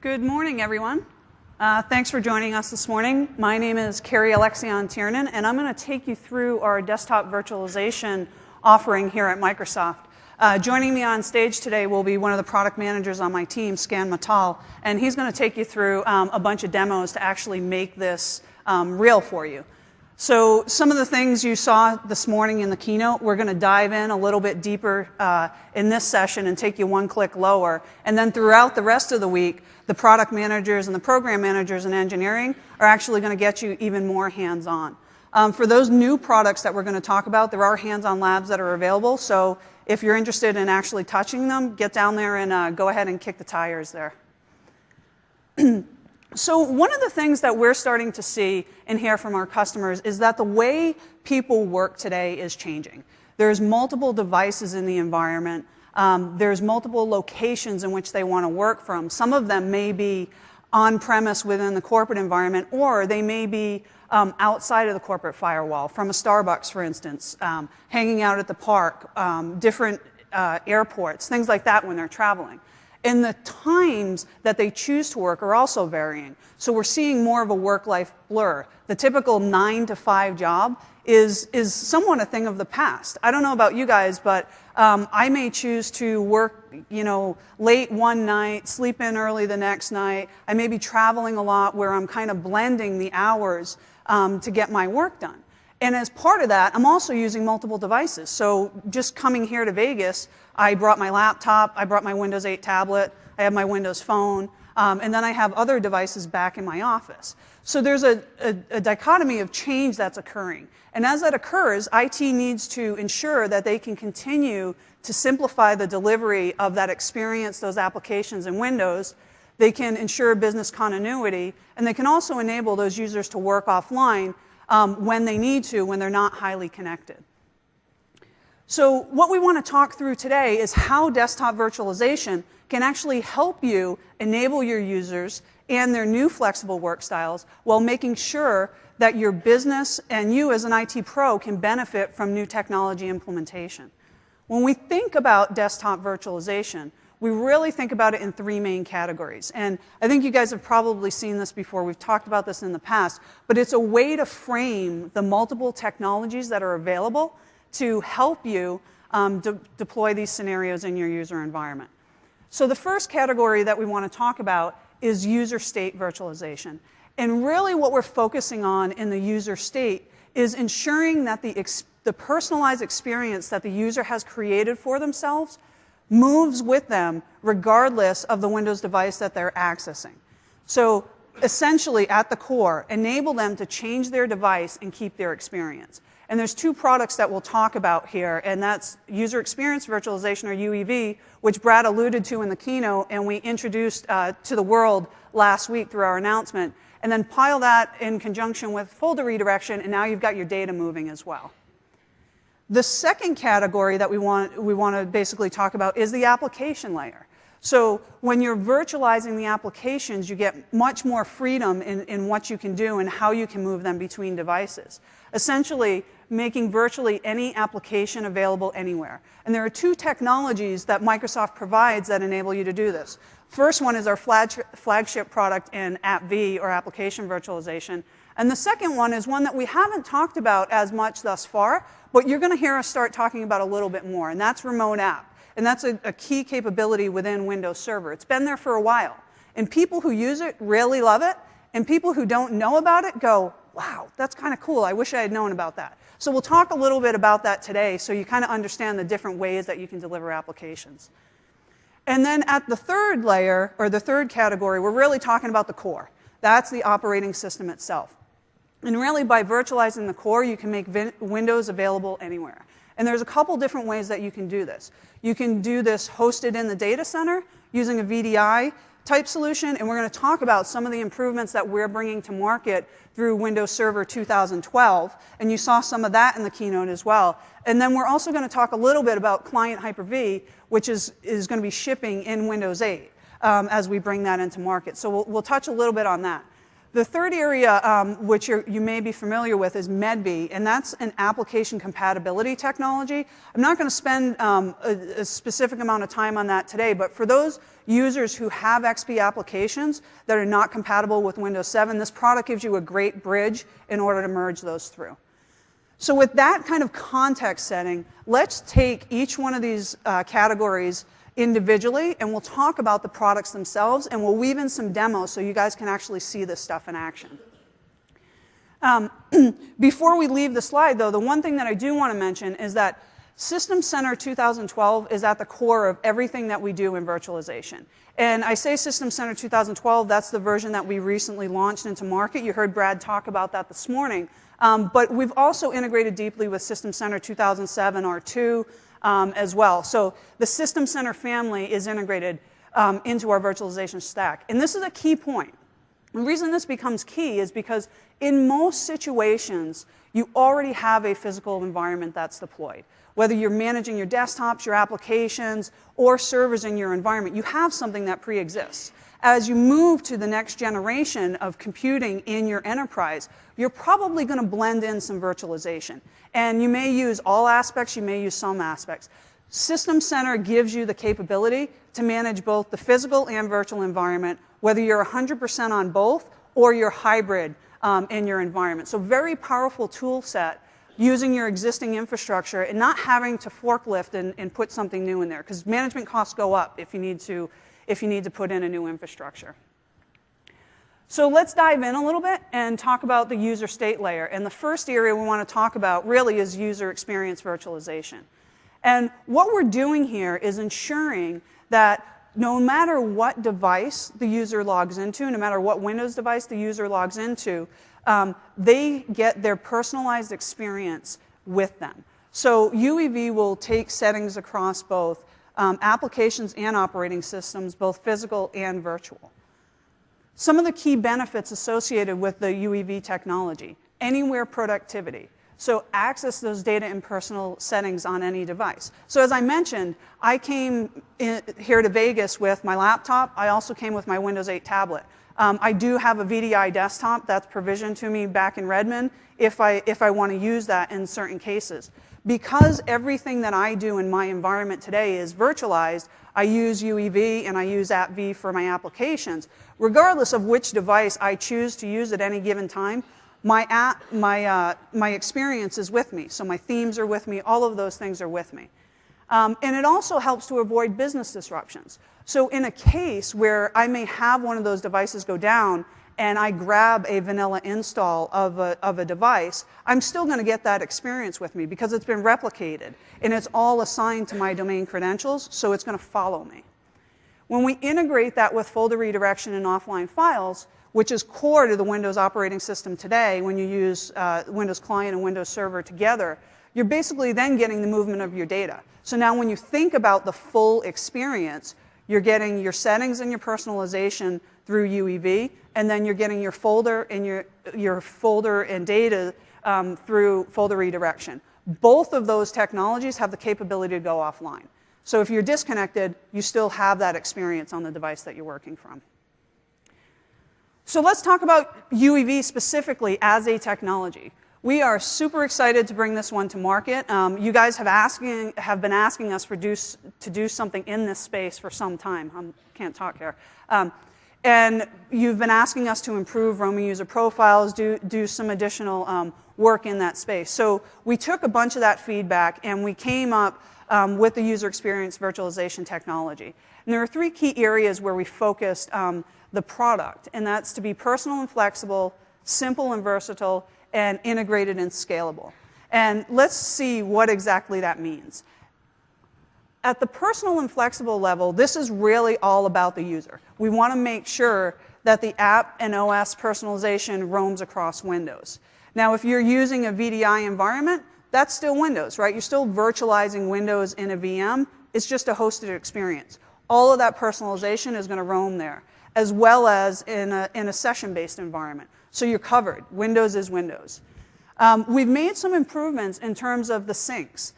Good morning, everyone. Thanks for joining us this morning. My name is Carrie Alexion Tiernan, and I'm going to take you through our desktop virtualization offering here at Microsoft. Joining me on stage today will be one of the product managers on my team, Scan Matal, and he's going to take you through a bunch of demos to actually make this real for you. So some of the things you saw this morning in the keynote, we're going to dive in a little bit deeper in this session and take you one click lower. And then throughout the rest of the week, the product managers and the program managers in engineering are actually going to get you even more hands-on. For those new products that we're going to talk about, there are hands-on labs that are available. So if you're interested in actually touching them, get down there and go ahead and kick the tires there. So one of the things that we're starting to see and hear from our customers is that the way people work today is changing. There's multiple devices in the environment. There's multiple locations in which they want to work from. Some of them may be on-premise within the corporate environment, or they may be outside of the corporate firewall, from a Starbucks, for instance, hanging out at the park, different airports, things like that when they're traveling. And the times that they choose to work are also varying. So we're seeing more of a work-life blur. The typical 9 to 5 job is somewhat a thing of the past. I don't know about you guys, but I may choose to work, late one night, sleep in early the next night. I may be traveling a lot where I'm kind of blending the hours to get my work done. And as part of that, I'm also using multiple devices. So just coming here to Vegas, I brought my laptop, I brought my Windows 8 tablet, I have my Windows phone, and then I have other devices back in my office. So there's a dichotomy of change that's occurring. And as that occurs, IT needs to ensure that they can continue to simplify the delivery of that experience, those applications in Windows. They can ensure business continuity, and they can also enable those users to work offline when they need to, when they're not highly connected. So what we want to talk through today is how desktop virtualization can actually help you enable your users and their new flexible work styles while making sure that your business and you as an IT pro can benefit from new technology implementation. When we think about desktop virtualization, we really think about it in 3 main categories. And I think you guys have probably seen this before. We've talked about this in the past. But it's a way to frame the multiple technologies that are available to help you deploy these scenarios in your user environment. So the first category that we want to talk about is user state virtualization. And really what we're focusing on in the user state is ensuring that the personalized experience that the user has created for themselves moves with them regardless of the Windows device that they're accessing. So essentially, at the core, enable them to change their device and keep their experience. And there's 2 products that we'll talk about here, and that's User Experience Virtualization, or UEV, which Brad alluded to in the keynote, and we introduced to the world last week through our announcement. And then pile that in conjunction with folder redirection, and now you've got your data moving as well. The second category that we want to basically talk about is the application layer. So when you're virtualizing the applications, you get much more freedom in what you can do and how you can move them between devices. Essentially, making virtually any application available anywhere. And there are 2 technologies that Microsoft provides that enable you to do this. First one is our flagship product in AppV, or Application Virtualization. And the second one is one that we haven't talked about as much thus far, but you're going to hear us start talking about a little bit more, and that's Remote App. And that's a key capability within Windows Server. It's been there for a while. And people who use it really love it, and people who don't know about it go, wow, that's kind of cool. I wish I had known about that. So we'll talk a little bit about that today so you kind of understand the different ways that you can deliver applications. And then at the third layer, or the third category, we're really talking about the core. That's the operating system itself. And really, by virtualizing the core, you can make Windows available anywhere. And there's a couple different ways that you can do this. You can do this hosted in the data center using a VDI type solution, and we're going to talk about some of the improvements that we're bringing to market through Windows Server 2012, and you saw some of that in the keynote as well. And then we're also going to talk a little bit about Client Hyper-V, which is going to be shipping in Windows 8 as we bring that into market. So we'll touch a little bit on that. The third area, which you may be familiar with, is MedB, and that's an application compatibility technology. I'm not going to spend a specific amount of time on that today, but for those users who have XP applications that are not compatible with Windows 7, this product gives you a great bridge in order to merge those through. So with that kind of context setting, let's take each one of these categories individually, and we'll talk about the products themselves, and we'll weave in some demos so you guys can actually see this stuff in action. Before we leave the slide, though, the one thing that I do want to mention is that System Center 2012 is at the core of everything that we do in virtualization. And I say System Center 2012, that's the version that we recently launched into market. You heard Brad talk about that this morning. But we've also integrated deeply with System Center 2007 R2, as well. So the System Center family is integrated into our virtualization stack. And this is a key point. The reason this becomes key is because in most situations, you already have a physical environment that's deployed. Whether you're managing your desktops, your applications, or servers in your environment, you have something that pre-exists. As you move to the next generation of computing in your enterprise, you're probably going to blend in some virtualization. And you may use all aspects, you may use some aspects. System Center gives you the capability to manage both the physical and virtual environment, whether you're 100% on both or you're hybrid in your environment. So very powerful tool set using your existing infrastructure and not having to forklift and put something new in there, because management costs go up if you need to put in a new infrastructure. So let's dive in a little bit and talk about the user state layer. And the first area we want to talk about really is user experience virtualization. And what we're doing here is ensuring that no matter what device the user logs into, no matter what Windows device the user logs into, they get their personalized experience with them. So UEV will take settings across both applications and operating systems, both physical and virtual. Some of the key benefits associated with the UEV technology: anywhere productivity. So access those data in personal settings on any device. So as I mentioned, I came here to Vegas with my laptop. I also came with my Windows 8 tablet. I do have a VDI desktop that's provisioned to me back in Redmond if I want to use that in certain cases. Because everything that I do in my environment today is virtualized, I use UEV and I use AppV for my applications. Regardless of which device I choose to use at any given time, my experience is with me. So my themes are with me, all of those things are with me. And it also helps to avoid business disruptions. So in a case where I may have one of those devices go down and I grab a vanilla install of a device, I'm still going to get that experience with me because it's been replicated and it's all assigned to my domain credentials, so it's going to follow me. When we integrate that with folder redirection and offline files, which is core to the Windows operating system today when you use Windows Client and Windows Server together, you're basically then getting the movement of your data. So now when you think about the full experience, you're getting your settings and your personalization through UEV, and then you're getting your folder and your folder and data through folder redirection. Both of those technologies have the capability to go offline. So if you're disconnected, you still have that experience on the device that you're working from. So let's talk about UEV specifically as a technology. We are super excited to bring this one to market. You guys have been asking us to do something in this space for some time. I can't talk here. And you've been asking us to improve roaming user profiles, do some additional work in that space. So we took a bunch of that feedback and we came up with the user experience virtualization technology. And there are three key areas where we focused the product, and that's to be personal and flexible, simple and versatile, and integrated and scalable. And let's see what exactly that means. At the personal and flexible level, this is really all about the user. We want to make sure that the app and OS personalization roams across Windows. Now, if you're using a VDI environment, that's still Windows, right? You're still virtualizing Windows in a VM. It's just a hosted experience. All of that personalization is going to roam there, as well as in a session-based environment. So you're covered. Windows is Windows. We've made some improvements in terms of the syncs.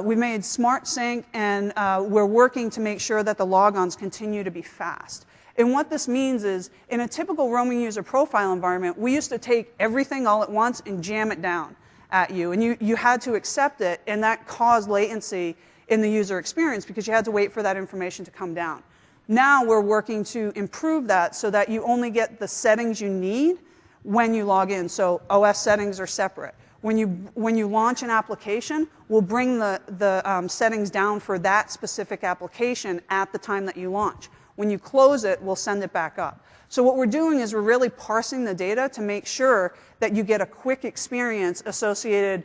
We've made Smart Sync, and we're working to make sure that the logons continue to be fast. And what this means is, in a typical roaming user profile environment, we used to take everything all at once and jam it down at you. And you had to accept it, and that caused latency in the user experience because you had to wait for that information to come down. Now we're working to improve that so that you only get the settings you need when you log in. So OS settings are separate. When you launch an application, we'll bring the settings down for that specific application at the time that you launch. When you close it, we'll send it back up. So what we're doing is we're really parsing the data to make sure that you get a quick experience associated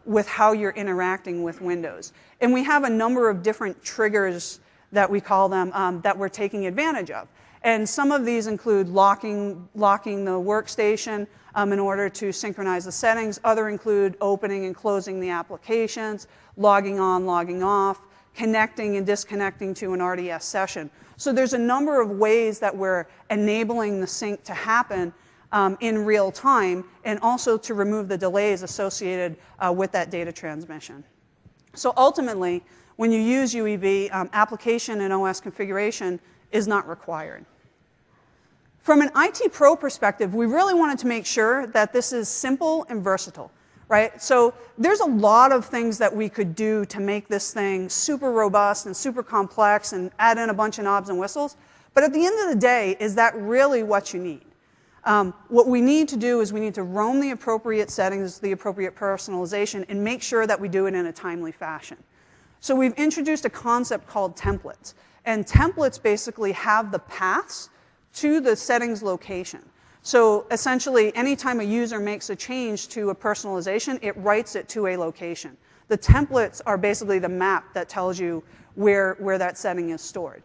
with how you're interacting with Windows. And we have a number of different triggers that we call them that we're taking advantage of. And some of these include locking the workstation in order to synchronize the settings. Other include opening and closing the applications, logging on, logging off, connecting and disconnecting to an RDS session. So there's a number of ways that we're enabling the sync to happen in real time, and also to remove the delays associated with that data transmission. So ultimately, when you use UEV, application and OS configuration is not required. From an IT pro perspective, we really wanted to make sure that this is simple and versatile, right? So there's a lot of things that we could do to make this thing super robust and super complex and add in a bunch of knobs and whistles. But at the end of the day, is that really what you need? What we need to do is we need to roam the appropriate settings, the appropriate personalization, and make sure that we do it in a timely fashion. So we've introduced a concept called templates. And templates basically have the paths to the settings location. So essentially, anytime a user makes a change to a personalization, it writes it to a location. The templates are basically the map that tells you where that setting is stored.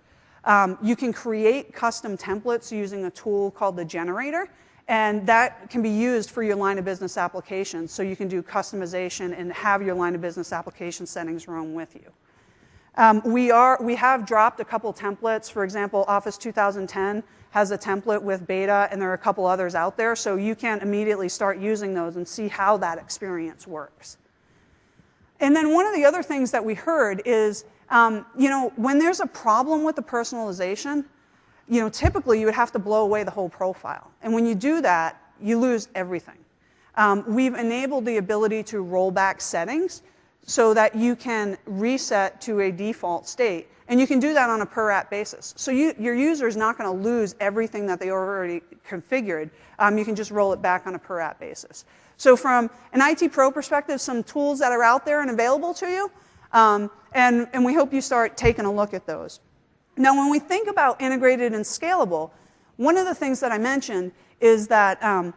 You can create custom templates using a tool called the generator, and that can be used for your line of business applications. So you can do customization and have your line of business application settings roam with you. We have dropped a couple templates. For example, Office 2010 has a template with beta, and there are a couple others out there, so you can immediately start using those and see how that experience works. And then one of the other things that we heard is, when there's a problem with the personalization, typically you would have to blow away the whole profile. And when you do that, you lose everything. We've enabled the ability to roll back settings so that you can reset to a default state. And you can do that on a per-app basis. So your user is not going to lose everything that they already configured. You can just roll it back on a per-app basis. So from an IT pro perspective, some tools that are out there and available to you, and we hope you start taking a look at those. Now, when we think about integrated and scalable, one of the things that I mentioned is that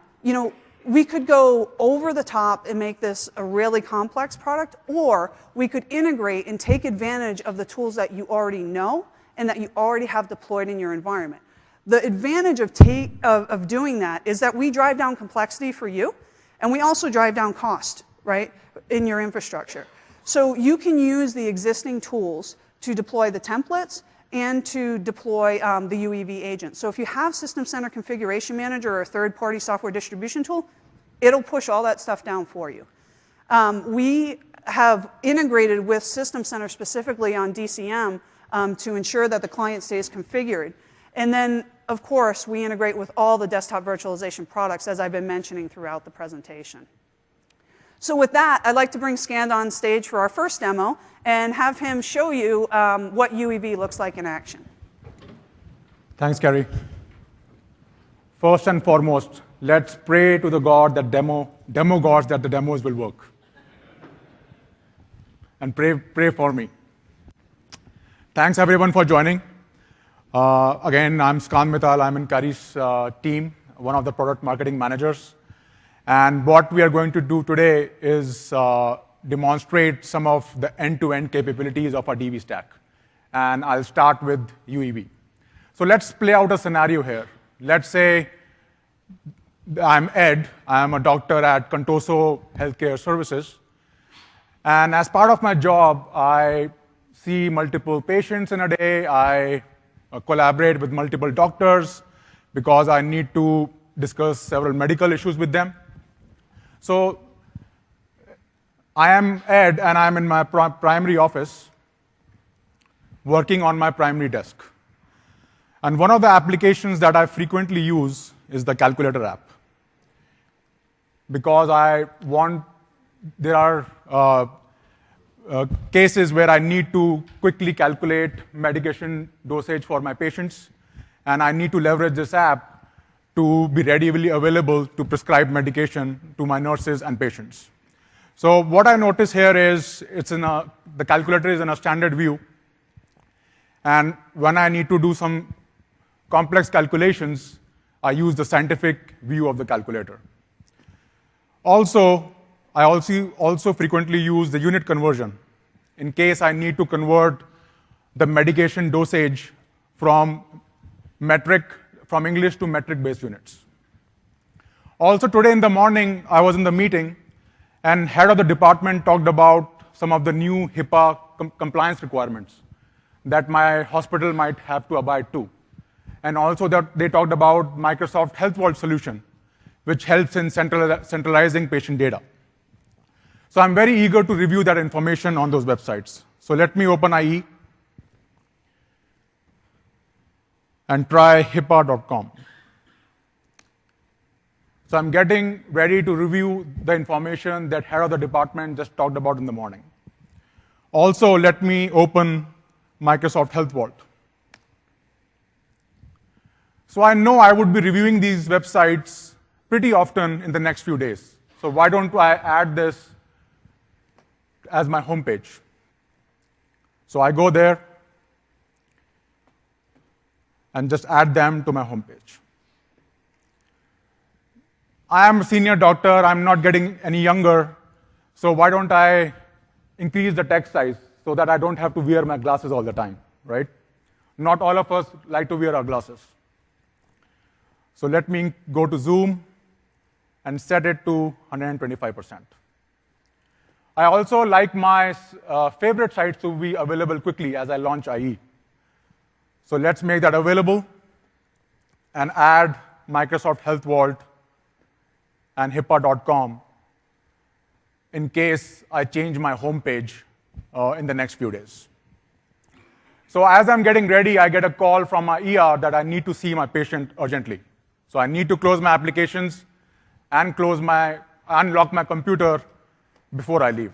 we could go over the top and make this a really complex product, or we could integrate and take advantage of the tools that you already know and that you already have deployed in your environment. The advantage of doing that is that we drive down complexity for you, and we also drive down cost, right, in your infrastructure. So you can use the existing tools to deploy the templates and to deploy the UEV agent. So if you have System Center Configuration Manager or a third-party software distribution tool, it'll push all that stuff down for you. We have integrated with System Center specifically on DCM to ensure that the client stays configured. And then, of course, we integrate with all the desktop virtualization products, as I've been mentioning throughout the presentation. So with that, I'd like to bring Scand on stage for our first demo and have him show you what UEV looks like in action. Thanks, Gary. First and foremost, let's pray to the God that demo gods that the demos will work. And pray for me. Thanks, everyone, for joining. Again, I'm Skand Mittal. I'm in Kari's team, one of the product marketing managers. And what we are going to do today is demonstrate some of the end-to-end capabilities of our DV stack. And I'll start with UEV. So let's play out a scenario here. Let's say I'm Ed. I'm a doctor at Contoso Healthcare Services. And as part of my job, I see multiple patients in a day. I collaborate with multiple doctors because I need to discuss several medical issues with them. So I am Ed, and I'm in my primary office working on my primary desk. And one of the applications that I frequently use is the calculator app. Because there are cases where I need to quickly calculate medication dosage for my patients, and I need to leverage this app to be readily available to prescribe medication to my nurses and patients. So what I notice here is the calculator is in a standard view, and when I need to do some complex calculations, I use the scientific view of the calculator. I also frequently use the unit conversion in case I need to convert the medication dosage from English to metric-based units. Also, today in the morning, I was in the meeting, and head of the department talked about some of the new HIPAA compliance requirements that my hospital might have to abide to. And also that they talked about Microsoft Health Vault solution, which helps in centralizing patient data. So I'm very eager to review that information on those websites. So let me open IE and try HIPAA.com. So I'm getting ready to review the information that head of the department just talked about in the morning. Also, let me open Microsoft Health Vault. So I know I would be reviewing these websites pretty often in the next few days. So why don't I add this as my homepage? So I go there and just add them to my homepage. I am a senior doctor, I'm not getting any younger, so why don't I increase the text size so that I don't have to wear my glasses all the time, right? Not all of us like to wear our glasses. So let me go to Zoom and set it to 125%. I also like my favorite sites to be available quickly as I launch IE. So let's make that available and add Microsoft Health Vault and HIPAA.com in case I change my homepage in the next few days. So as I'm getting ready, I get a call from my ER that I need to see my patient urgently. So I need to close my applications and unlock my computer before I leave.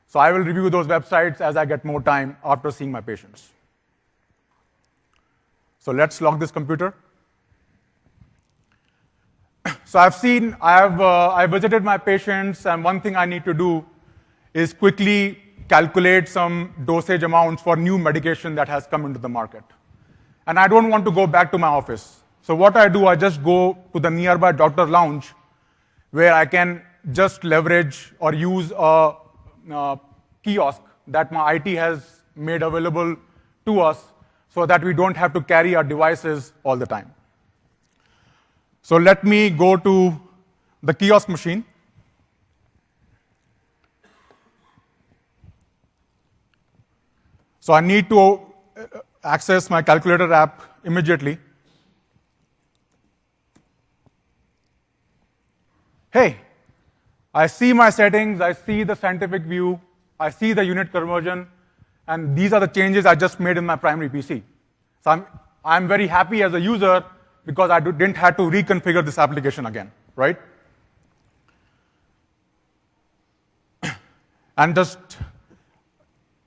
So I will review those websites as I get more time after seeing my patients. So let's lock this computer. So I visited my patients, and one thing I need to do is quickly calculate some dosage amounts for new medication that has come into the market. And I don't want to go back to my office. So what I do, I just go to the nearby doctor lounge where I can just leverage or use a kiosk that my IT has made available to us so that we don't have to carry our devices all the time. So let me go to the kiosk machine. So I need to access my calculator app immediately. Hey, I see my settings, I see the scientific view, I see the unit conversion, and these are the changes I just made in my primary PC. So I'm very happy as a user because I didn't have to reconfigure this application again, right? And just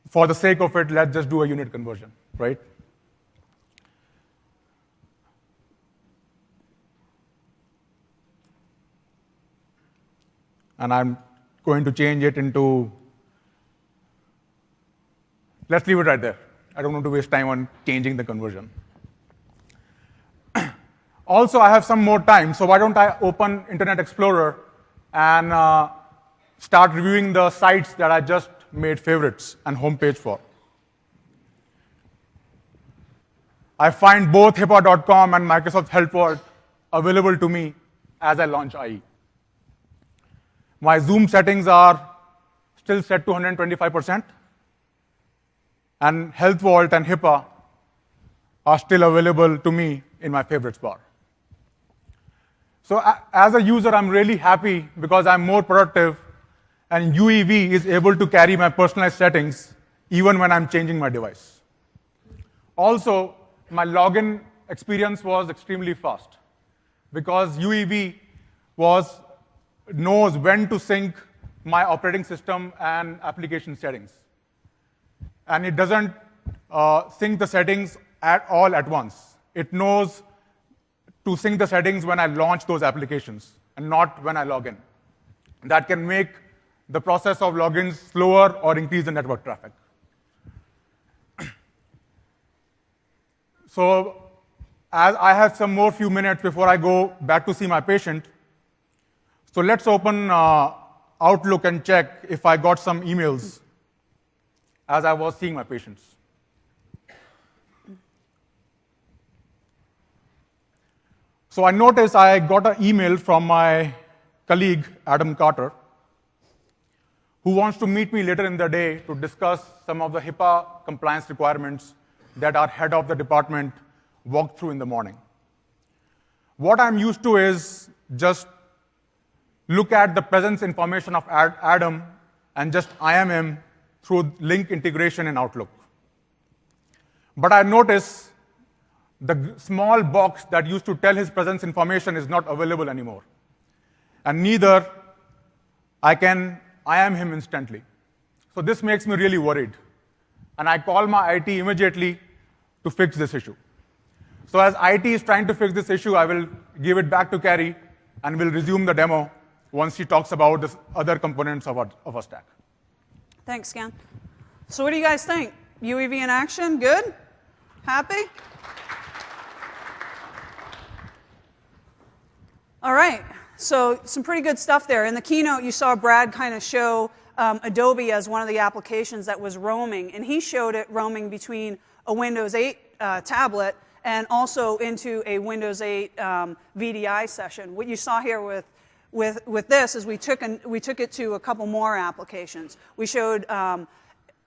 for the sake of it, let's just do a unit conversion, right? And I'm going to change it into, let's leave it right there. I don't want to waste time on changing the conversion. Also, I have some more time, so why don't I open Internet Explorer and start reviewing the sites that I just made favorites and homepage for. I find both HIPAA.com and Microsoft Health Vault available to me as I launch IE. My Zoom settings are still set to 125%, and Health Vault and HIPAA are still available to me in my favorites bar. So as a user, I'm really happy because I'm more productive, and UEV is able to carry my personalized settings even when I'm changing my device. Also, my login experience was extremely fast because UEV knows when to sync my operating system and application settings. And it doesn't sync the settings at all at once. It knows to sync the settings when I launch those applications and not when I log in. That can make the process of logins slower or increase the network traffic. So as I have some more few minutes before I go back to see my patient, so let's open Outlook and check if I got some emails as I was seeing my patients. So I noticed I got an email from my colleague, Adam Carter, who wants to meet me later in the day to discuss some of the HIPAA compliance requirements that our head of the department walked through in the morning. What I'm used to is just look at the presence information of Adam and just IM him through link integration in Outlook. But I notice the small box that used to tell his presence information is not available anymore. And neither I can IM him instantly. So this makes me really worried. And I call my IT immediately to fix this issue. So as IT is trying to fix this issue, I will give it back to Carrie and we'll resume the demo once she talks about the other components of our stack. Thanks, Scan. So what do you guys think? UEV in action, good? Happy? All right, so some pretty good stuff there. In the keynote, you saw Brad kind of show Adobe as one of the applications that was roaming, and he showed it roaming between a Windows 8 tablet and also into a Windows 8 VDI session. What you saw here with this is we took it to a couple more applications. We showed an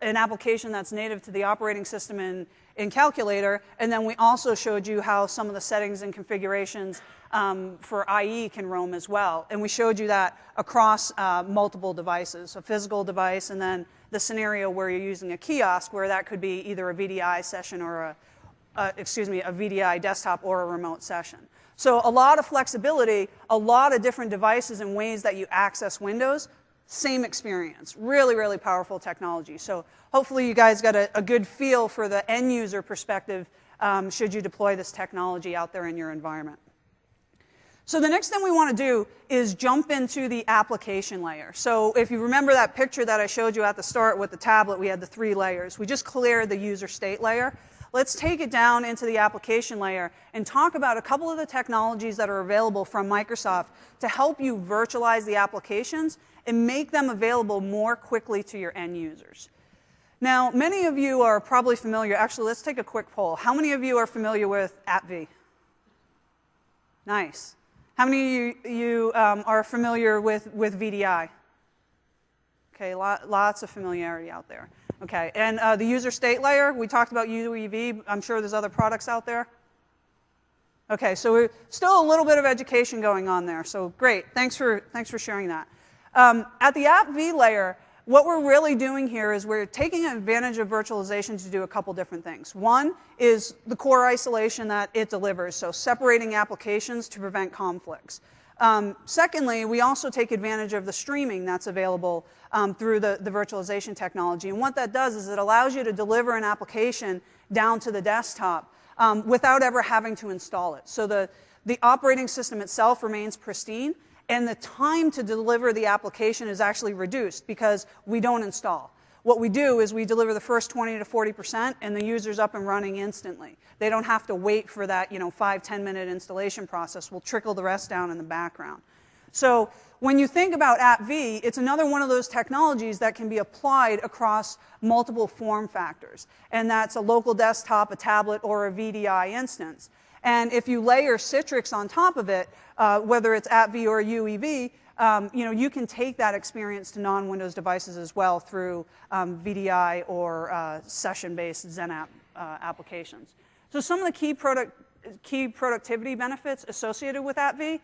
application that's native to the operating system in Calculator, and then we also showed you how some of the settings and configurations for IE can roam as well. And we showed you that across multiple devices, a physical device, and then the scenario where you're using a kiosk, where that could be either a VDI session or a VDI desktop or a remote session. So a lot of flexibility, a lot of different devices and ways that you access Windows, same experience. Really, really powerful technology. So hopefully you guys got a good feel for the end user perspective should you deploy this technology out there in your environment. So the next thing we want to do is jump into the application layer. So if you remember that picture that I showed you at the start with the tablet, we had the 3 layers. We just cleared the user state layer. Let's take it down into the application layer and talk about a couple of the technologies that are available from Microsoft to help you virtualize the applications and make them available more quickly to your end users. Now, many of you are probably familiar. Actually, let's take a quick poll. How many of you are familiar with AppV? Nice. How many of you are familiar with VDI? Okay, lots of familiarity out there. Okay, and the user state layer, we talked about UEV. I'm sure there's other products out there. Okay, so we're still a little bit of education going on there. So great, thanks for sharing that. At the AppV layer, what we're really doing here is we're taking advantage of virtualization to do a couple different things. One is the core isolation that it delivers, so separating applications to prevent conflicts. Secondly, we also take advantage of the streaming that's available through the virtualization technology. And what that does is it allows you to deliver an application down to the desktop without ever having to install it. So the operating system itself remains pristine, and the time to deliver the application is actually reduced because we don't install. What we do is we deliver the first 20 to 40%, and the user's up and running instantly. They don't have to wait for that 5-10 minute installation process. We'll trickle the rest down in the background. So when you think about AppV, it's another one of those technologies that can be applied across multiple form factors. And that's a local desktop, a tablet, or a VDI instance. And if you layer Citrix on top of it, whether it's AppV or UEV, you can take that experience to non-Windows devices as well through VDI or session-based XenApp applications. So some of the key productivity benefits associated with AppV,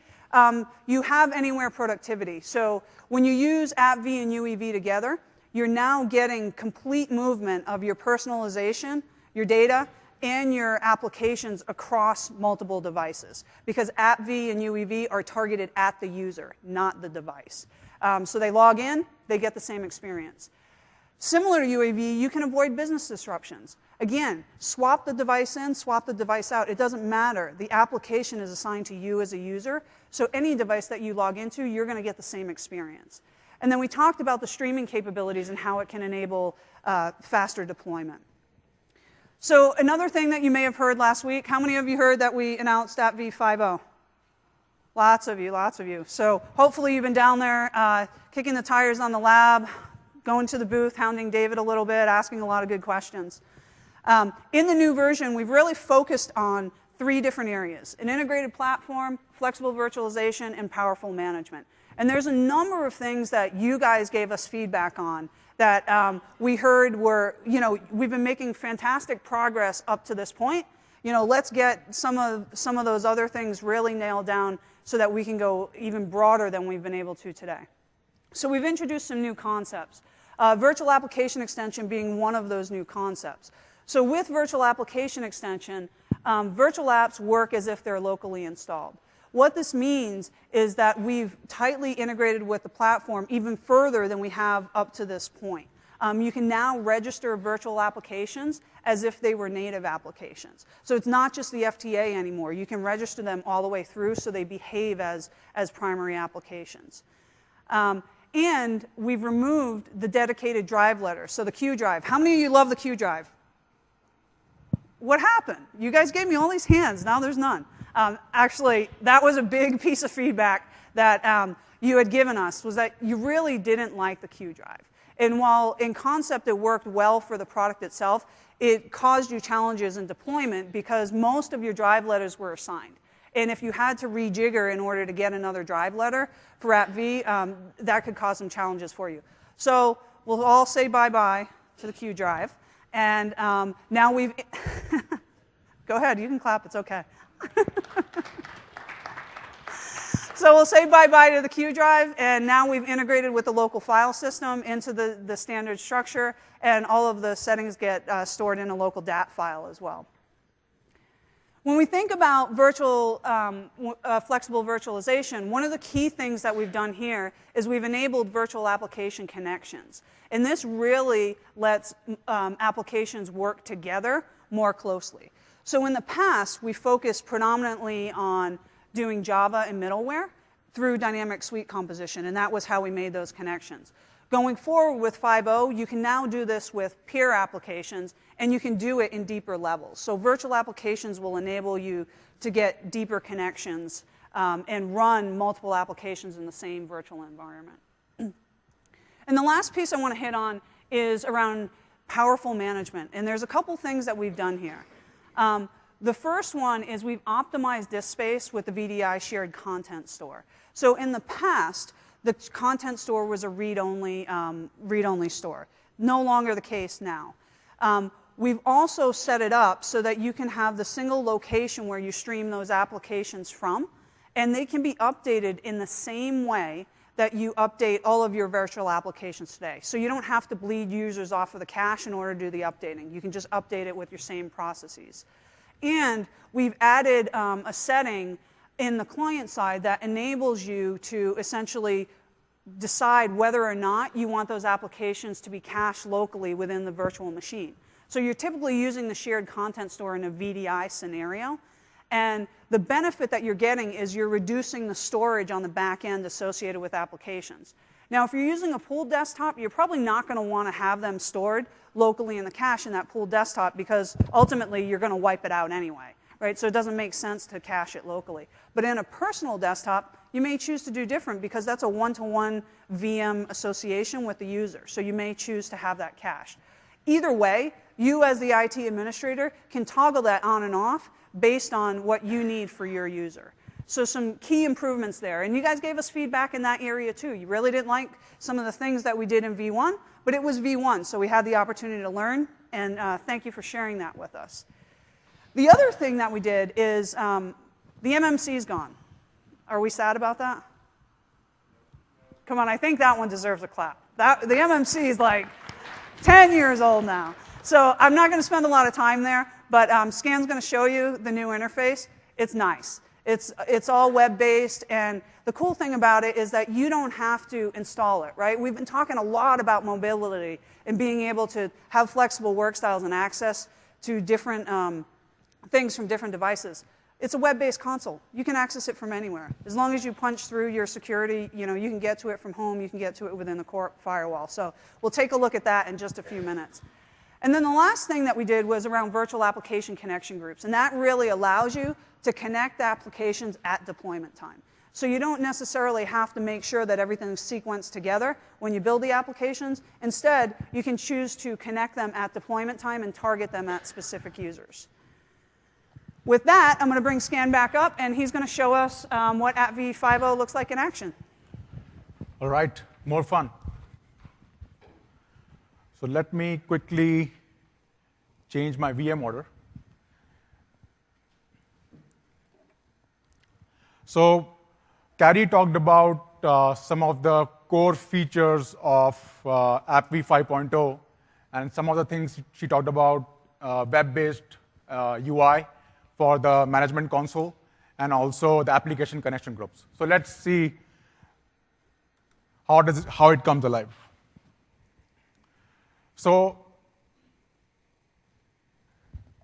you have anywhere productivity. So when you use AppV and UEV together, you're now getting complete movement of your personalization, your data, in your applications across multiple devices, because AppV and UEV are targeted at the user, not the device. So they log in, they get the same experience. Similar to UEV, you can avoid business disruptions. Again, swap the device in, swap the device out. It doesn't matter. The application is assigned to you as a user, so any device that you log into, you're going to get the same experience. And then we talked about the streaming capabilities and how it can enable faster deployment. So another thing that you may have heard last week, how many of you heard that we announced AppV 5.0? Lots of you, lots of you. So hopefully you've been down there kicking the tires on the lab, going to the booth, hounding David a little bit, asking a lot of good questions. In the new version, we've really focused on 3 different areas: an integrated platform, flexible virtualization, and powerful management. And there's a number of things that you guys gave us feedback on that we heard were, we've been making fantastic progress up to this point. Let's get some of those other things really nailed down so that we can go even broader than we've been able to today. So we've introduced some new concepts. Virtual application extension being one of those new concepts. So with virtual application extension, virtual apps work as if they're locally installed. What this means is that we've tightly integrated with the platform even further than we have up to this point. You can now register virtual applications as if they were native applications. So it's not just the FTA anymore. You can register them all the way through so they behave as primary applications. And we've removed the dedicated drive letter, so the Q drive. How many of you love the Q drive? What happened? You guys gave me all these hands, now there's none. Actually, that was a big piece of feedback that you had given us, was that you really didn't like the Q drive. And while in concept it worked well for the product itself, it caused you challenges in deployment because most of your drive letters were assigned. And if you had to rejigger in order to get another drive letter for AppV, that could cause some challenges for you. So we'll all say bye-bye to the Q drive. And now we've... Go ahead, you can clap, it's okay. So we'll say bye-bye to the Q drive, and now we've integrated with the local file system into the standard structure, and all of the settings get stored in a local DAT file as well. When we think about flexible virtualization, one of the key things that we've done here is we've enabled virtual application connections. And this really lets applications work together more closely. So in the past, we focused predominantly on doing Java and middleware through dynamic suite composition, and that was how we made those connections. Going forward with 5.0, you can now do this with peer applications, and you can do it in deeper levels. So virtual applications will enable you to get deeper connections and run multiple applications in the same virtual environment. And the last piece I want to hit on is around powerful management. And there's a couple things that we've done here. The first one is we've optimized disk space with the VDI shared content store. So in the past, the content store was a read-only store. No longer the case now. We've also set it up so that you can have the single location where you stream those applications from, and they can be updated in the same way that you update all of your virtual applications today. So you don't have to bleed users off of the cache in order to do the updating. You can just update it with your same processes. And we've added a setting in the client side that enables you to essentially decide whether or not you want those applications to be cached locally within the virtual machine. So you're typically using the shared content store in a VDI scenario. And the benefit that you're getting is you're reducing the storage on the back end associated with applications. Now, if you're using a pooled desktop, you're probably not going to want to have them stored locally in the cache in that pooled desktop because ultimately you're going to wipe it out anyway, right? So it doesn't make sense to cache it locally. But in a personal desktop, you may choose to do different because that's a one-to-one VM association with the user. So you may choose to have that cached. Either way, you as the IT administrator can toggle that on and off based on what you need for your user. So some key improvements there. And you guys gave us feedback in that area too. You really didn't like some of the things that we did in V1, but it was V1, so we had the opportunity to learn, and thank you for sharing that with us. The other thing that we did is the MMC is gone. Are we sad about that? Come on, I think that one deserves a clap. The MMC is like 10 years old now. So I'm not going to spend a lot of time there, but Scan's going to show you the new interface. It's nice. It's all web-based, and the cool thing about it is that you don't have to install it, right? We've been talking a lot about mobility and being able to have flexible work styles and access to different things from different devices. It's a web-based console. You can access it from anywhere. As long as you punch through your security, you can get to it from home, you can get to it within the core firewall. So we'll take a look at that in just a few minutes. And then the last thing that we did was around virtual application connection groups, and that really allows you to connect applications at deployment time. So you don't necessarily have to make sure that everything's sequenced together when you build the applications. Instead, you can choose to connect them at deployment time and target them at specific users. With that, I'm going to bring Scan back up, and he's going to show us what AppV 5.0 looks like in action. All right, more fun. So let me quickly change my VM order. So Carrie talked about some of the core features of AppV 5.0, and some of the things she talked about, web-based UI for the management console, and also the application connection groups. So let's see how it comes alive. So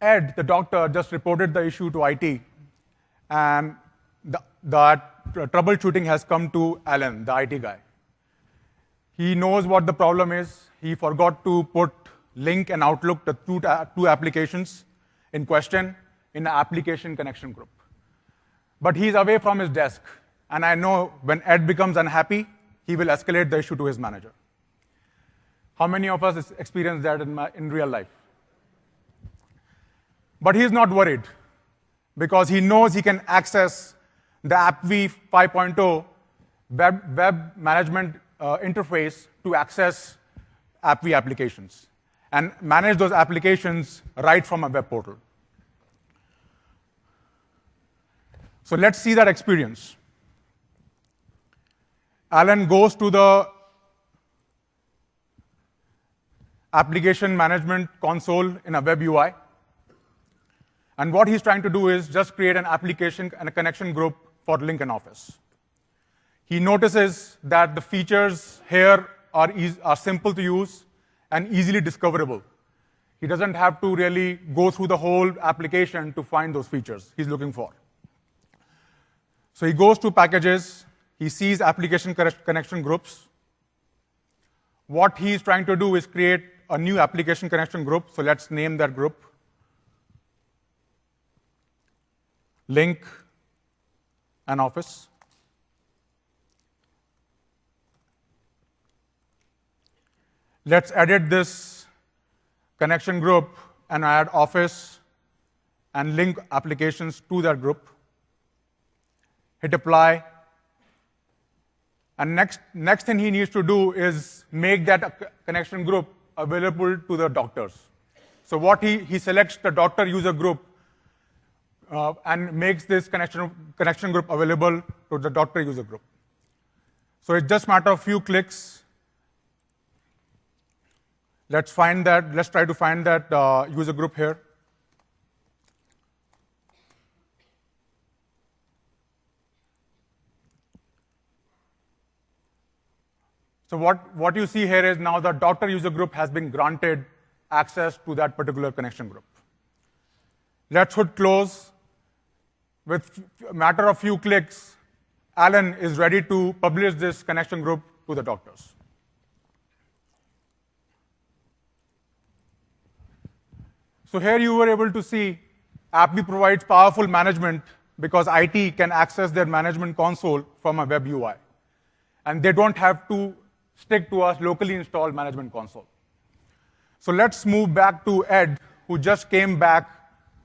Ed, the doctor, just reported the issue to IT, and that troubleshooting has come to Alan, the IT guy. He knows what the problem is. He forgot to put Link and Outlook, the two applications in question, in the application connection group. But he's away from his desk, and I know when Ed becomes unhappy, he will escalate the issue to his manager. How many of us experience that in real life? But he's not worried, because he knows he can access the AppV 5.0 web management interface to access AppV applications and manage those applications right from a web portal. So let's see that experience. Alan goes to the application management console in a web UI. And what he's trying to do is just create an application and a connection group for Link and Office. He notices that the features here are simple to use and easily discoverable. He doesn't have to really go through the whole application to find those features he's looking for. So he goes to Packages. He sees application connection groups. What he's trying to do is create a new application connection group. So let's name that group Link and Office. Let's edit this connection group and add Office and Link applications to that group. Hit Apply. And next thing he needs to do is make that connection group available to the doctors. So what he selects the doctor user group and makes this connection group available to the doctor user group. So it's just a matter of few clicks. Let's try to find that user group here. So what you see here is now the doctor user group has been granted access to that particular connection group. Let's hit close. With a matter of few clicks, Alan is ready to publish this connection group to the doctors. So here you were able to see AppV provides powerful management because IT can access their management console from a web UI. And they don't have to stick to a locally installed management console. So let's move back to Ed, who just came back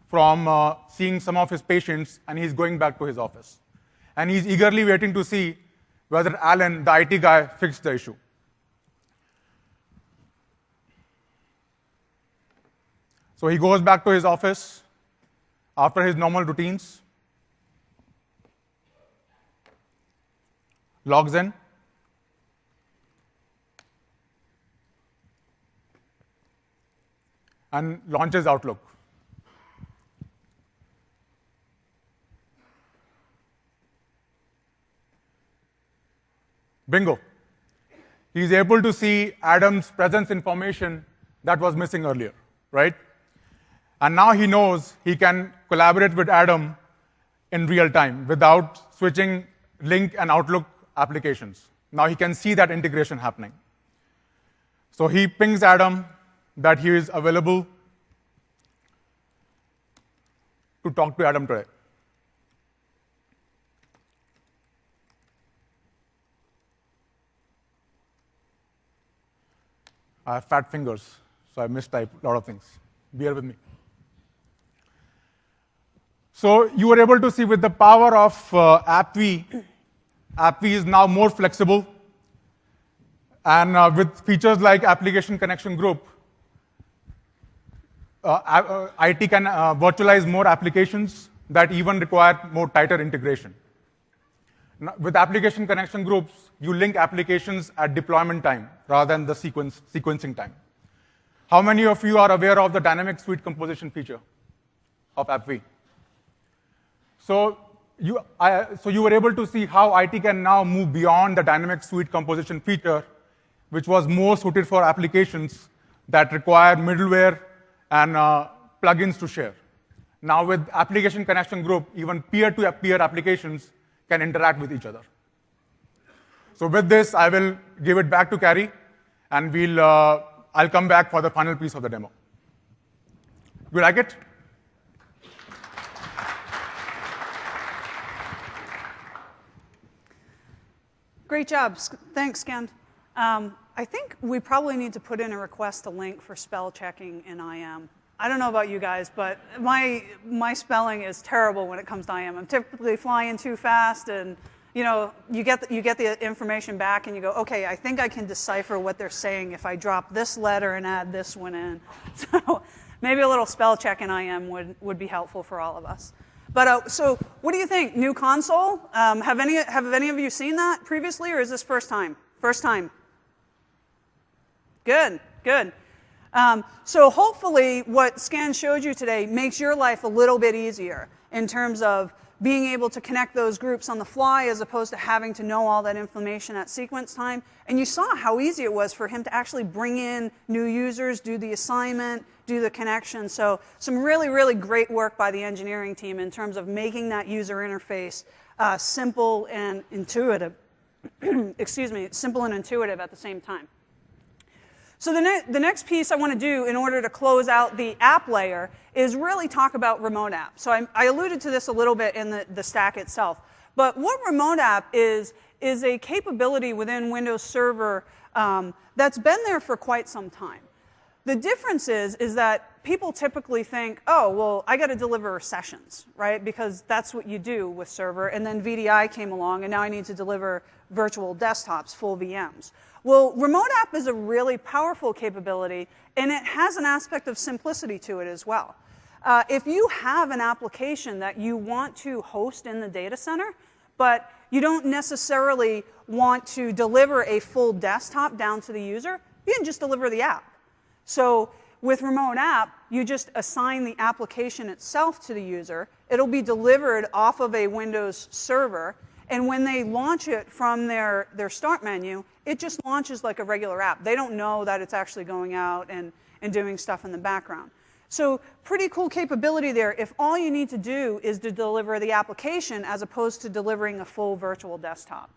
from seeing some of his patients, and he's going back to his office. And he's eagerly waiting to see whether Alan, the IT guy, fixed the issue. So he goes back to his office after his normal routines, logs in, and launches Outlook. Bingo. He's able to see Adam's presence information that was missing earlier, right? And now he knows he can collaborate with Adam in real time without switching Link and Outlook applications. Now he can see that integration happening. So he pings Adam that he is available to talk to Adam today. I have fat fingers, so I mistype a lot of things. Bear with me. So you were able to see with the power of AppV, AppV is now more flexible. And with features like Application Connection Group, IT can virtualize more applications that even require more tighter integration. Now, with Application Connection Groups, you link applications at deployment time rather than the sequencing time. How many of you are aware of the dynamic suite composition feature of AppV? So you were able to see how IT can now move beyond the dynamic suite composition feature, which was more suited for applications that require middleware and plugins to share. Now with Application Connection Group, even peer-to-peer applications can interact with each other. So with this, I will give it back to Carrie, and I'll come back for the final piece of the demo. You like it? Great job. Thanks, Ken. I think we probably need to put in a request to link for spell checking in IM. I don't know about you guys, but my spelling is terrible when it comes to IM. I'm typically flying too fast, and you get the information back, and you go, okay, I think I can decipher what they're saying if I drop this letter and add this one in. So maybe a little spell check in IM would be helpful for all of us. But so what do you think? New console? Have any of you seen that previously, or is this first time? First time. Good, good. So hopefully what Scan showed you today makes your life a little bit easier in terms of being able to connect those groups on the fly as opposed to having to know all that information at sequence time. And you saw how easy it was for him to actually bring in new users, do the assignment, do the connection. So some really, really great work by the engineering team in terms of making that user interface simple and intuitive. Excuse me, simple and intuitive at the same time. So the next piece I want to do in order to close out the app layer is really talk about remote app. So I alluded to this a little bit in the stack itself. But what remote app is a capability within Windows Server that's been there for quite some time. The difference is that people typically think, oh, well, I got to deliver sessions, right? Because that's what you do with Server. And then VDI came along, and now I need to deliver virtual desktops, full VMs. Well, remote app is a really powerful capability, and it has an aspect of simplicity to it as well. If you have an application that you want to host in the data center, but you don't necessarily want to deliver a full desktop down to the user, you can just deliver the app. So with remote app, you just assign the application itself to the user. It'll be delivered off of a Windows server. And when they launch it from their start menu, it just launches like a regular app. They don't know that it's actually going out and doing stuff in the background. So pretty cool capability there if all you need to do is to deliver the application as opposed to delivering a full virtual desktop.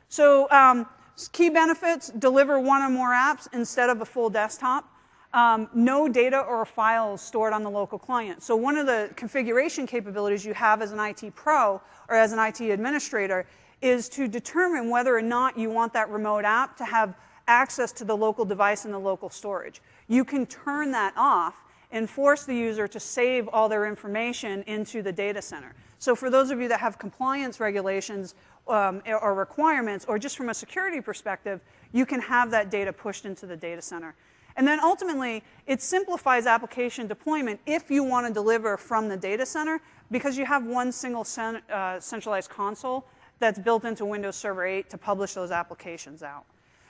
So key benefits, deliver one or more apps instead of a full desktop. No data or files stored on the local client. So one of the configuration capabilities you have as an IT pro or as an IT administrator is to determine whether or not you want that remote app to have access to the local device and the local storage. You can turn that off and force the user to save all their information into the data center. So for those of you that have compliance regulations or requirements, or just from a security perspective, you can have that data pushed into the data center. And then ultimately, it simplifies application deployment if you want to deliver from the data center, because you have one single centralized console that's built into Windows Server 8 to publish those applications out.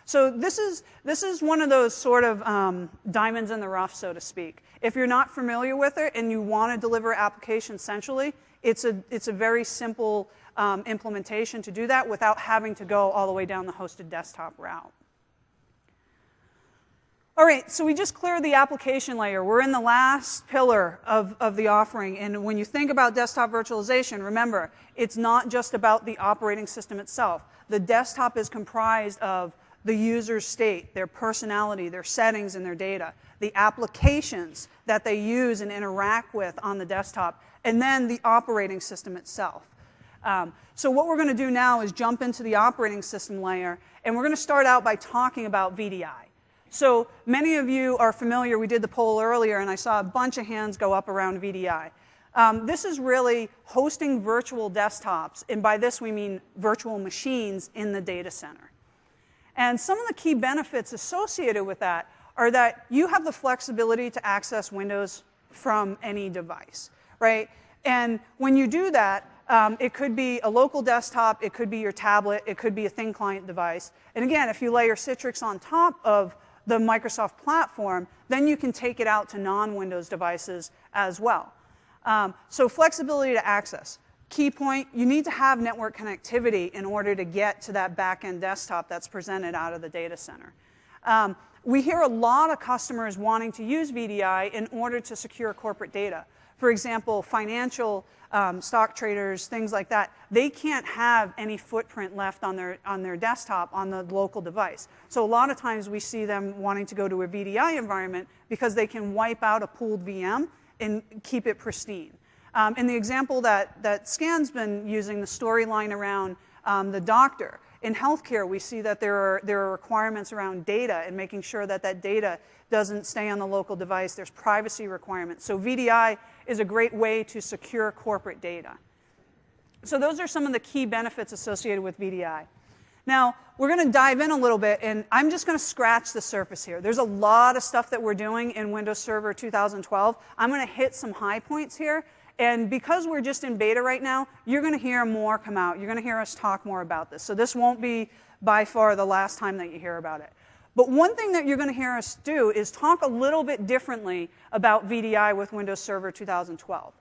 So this is one of those sort of diamonds in the rough, so to speak. If you're not familiar with it and you want to deliver applications centrally, It's a very simple implementation to do that without having to go all the way down the hosted desktop route. All right, so we just cleared the application layer. We're in the last pillar of the offering. And when you think about desktop virtualization, remember, it's not just about the operating system itself. The desktop is comprised of the user's state, their personality, their settings, and their data, the applications that they use and interact with on the desktop, and then the operating system itself. So what we're going to do now is jump into the operating system layer, and we're going to start out by talking about VDI. So many of you are familiar, we did the poll earlier, and I saw a bunch of hands go up around VDI. This is really hosting virtual desktops, and by this we mean virtual machines in the data center. And some of the key benefits associated with that are that you have the flexibility to access Windows from any device, right? And when you do that, it could be a local desktop, it could be your tablet, it could be a thin client device. And again, if you layer Citrix on top of the Microsoft platform, then you can take it out to non-Windows devices as well. So flexibility to access. Key point, you need to have network connectivity in order to get to that back-end desktop that's presented out of the data center. We hear a lot of customers wanting to use VDI in order to secure corporate data. For example, financial stock traders, things like that, they can't have any footprint left on their desktop on the local device. So a lot of times we see them wanting to go to a VDI environment because they can wipe out a pooled VM and keep it pristine. And the example that Scan's been using, the storyline around the doctor. In healthcare, we see that there are requirements around data and making sure that that data doesn't stay on the local device. There's privacy requirements. So VDI is a great way to secure corporate data. So those are some of the key benefits associated with VDI. Now, we're going to dive in a little bit, and I'm just going to scratch the surface here. There's a lot of stuff that we're doing in Windows Server 2012. I'm going to hit some high points here. And because we're just in beta right now, you're going to hear more come out. You're going to hear us talk more about this. So this won't be by far the last time that you hear about it. But one thing that you're going to hear us do is talk a little bit differently about VDI with Windows Server 2012.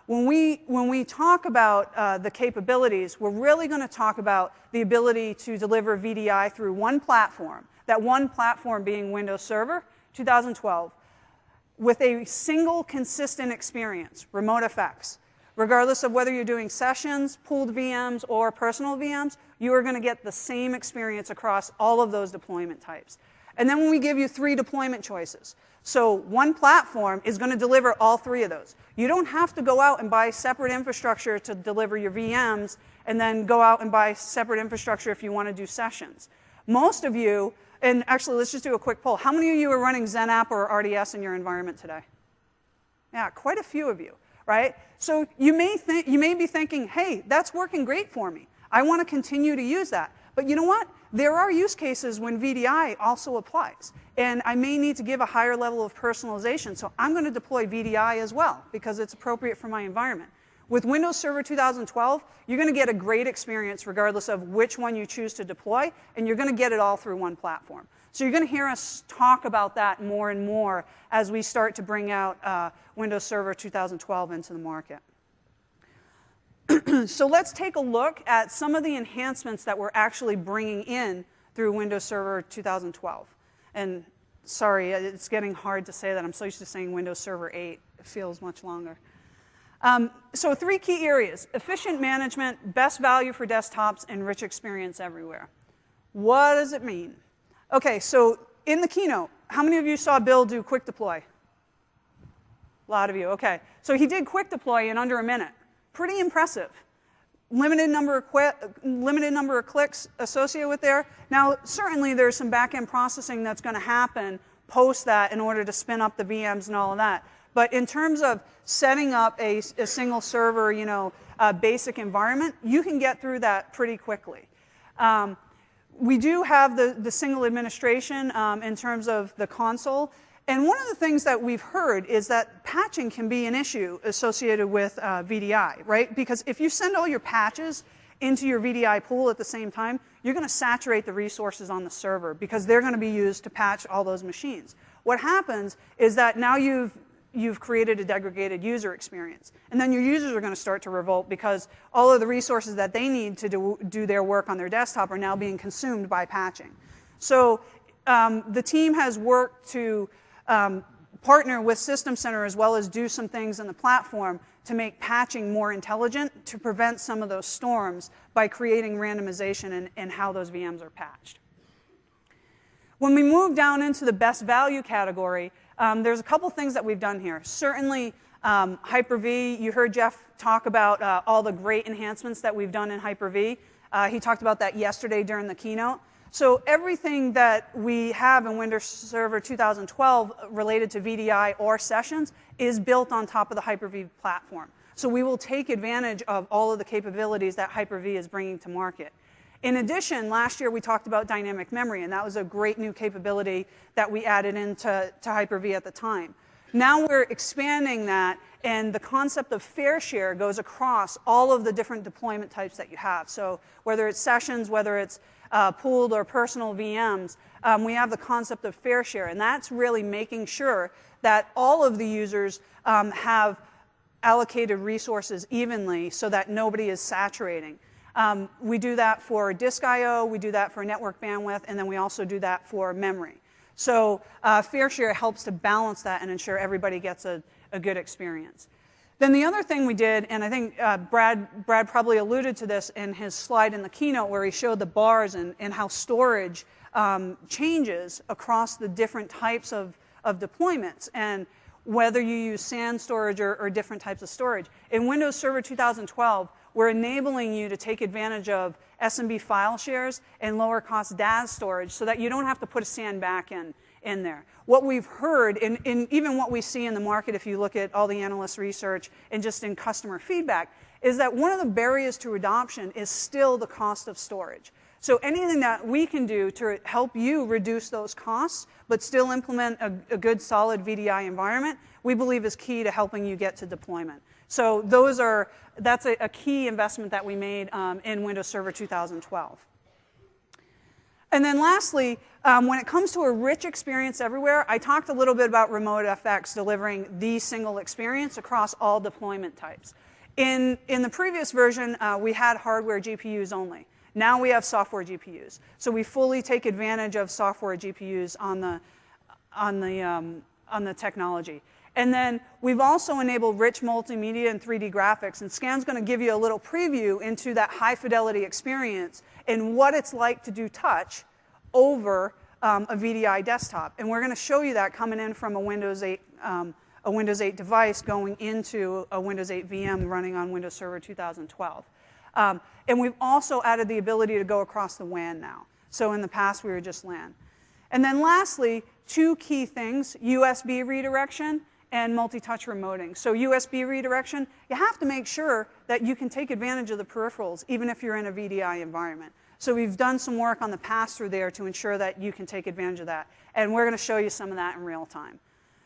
When we talk about the capabilities, we're really going to talk about the ability to deliver VDI through one platform, that one platform being Windows Server 2012, with a single consistent experience, remote effects. Regardless of whether you're doing sessions, pooled VMs, or personal VMs, you are going to get the same experience across all of those deployment types. And then when we give you 3 deployment choices. So one platform is going to deliver all 3 of those. You don't have to go out and buy separate infrastructure to deliver your VMs and then go out and buy separate infrastructure if you want to do sessions. Most of you, and actually let's just do a quick poll. How many of you are running XenApp or RDS in your environment today? Yeah, quite a few of you, right? So you may be thinking, hey, that's working great for me. I want to continue to use that. But you know what? There are use cases when VDI also applies. And I may need to give a higher level of personalization. So I'm going to deploy VDI as well because it's appropriate for my environment. With Windows Server 2012, you're going to get a great experience regardless of which one you choose to deploy, and you're going to get it all through one platform. So you're going to hear us talk about that more and more as we start to bring out Windows Server 2012 into the market. So let's take a look at some of the enhancements that we're actually bringing in through Windows Server 2012. And sorry, it's getting hard to say that. I'm so used to saying Windows Server 8. It feels much longer. So 3 key areas: efficient management, best value for desktops, and rich experience everywhere. What does it mean? OK, so in the keynote, how many of you saw Bill do quick deploy? A lot of you, OK. So he did quick deploy in under a minute. Pretty impressive. Limited number of clicks associated with there. Now, certainly there's some back-end processing that's going to happen post that in order to spin up the VMs and all of that. But in terms of setting up a single server, basic environment, you can get through that pretty quickly. We do have the single administration in terms of the console. And one of the things that we've heard is that patching can be an issue associated with VDI, right? Because if you send all your patches into your VDI pool at the same time, you're going to saturate the resources on the server because they're going to be used to patch all those machines. What happens is that now you've you've created a degraded user experience. And then your users are going to start to revolt because all of the resources that they need to do their work on their desktop are now being consumed by patching. So the team has worked to partner with System Center as well as do some things in the platform to make patching more intelligent to prevent some of those storms by creating randomization in how those VMs are patched. When we move down into the best value category, there's a couple things that we've done here. Certainly, Hyper-V, you heard Jeff talk about all the great enhancements that we've done in Hyper-V. He talked about that yesterday during the keynote. So everything that we have in Windows Server 2012 related to VDI or sessions is built on top of the Hyper-V platform. So we will take advantage of all of the capabilities that Hyper-V is bringing to market. In addition, last year we talked about dynamic memory, and that was a great new capability that we added into Hyper-V at the time. Now we're expanding that, and the concept of fair share goes across all of the different deployment types that you have. So whether it's sessions, whether it's pooled or personal VMs, we have the concept of fair share, and that's really making sure that all of the users have allocated resources evenly so that nobody is saturating. We do that for disk I/O, we do that for network bandwidth, and then we also do that for memory. So fair share helps to balance that and ensure everybody gets a good experience. Then the other thing we did, and I think Brad probably alluded to this in his slide in the keynote where he showed the bars and how storage changes across the different types of deployments, and whether you use SAN storage or different types of storage. In Windows Server 2012, we're enabling you to take advantage of SMB file shares and lower cost DAS storage so that you don't have to put a SAN backend in there. What we've heard, and even what we see in the market if you look at all the analyst research and just in customer feedback, is that one of the barriers to adoption is still the cost of storage. So anything that we can do to help you reduce those costs but still implement a good solid VDI environment, we believe is key to helping you get to deployment. So that's a key investment that we made in Windows Server 2012. And then lastly, when it comes to a rich experience everywhere, I talked a little bit about Remote FX delivering the single experience across all deployment types. In the previous version, we had hardware GPUs only. Now we have software GPUs. So we fully take advantage of software GPUs on the technology. And then we've also enabled rich multimedia and 3D graphics. And Scan's going to give you a little preview into that high fidelity experience and what it's like to do touch over a VDI desktop. And we're going to show you that coming in from a Windows 8 device going into a Windows 8 VM running on Windows Server 2012. And we've also added the ability to go across the WAN now. So in the past, we were just LAN. And then lastly, two key things, USB redirection and multi-touch remoting. So USB redirection, you have to make sure that you can take advantage of the peripherals, even if you're in a VDI environment. So we've done some work on the pass-through there to ensure that you can take advantage of that. And we're going to show you some of that in real time.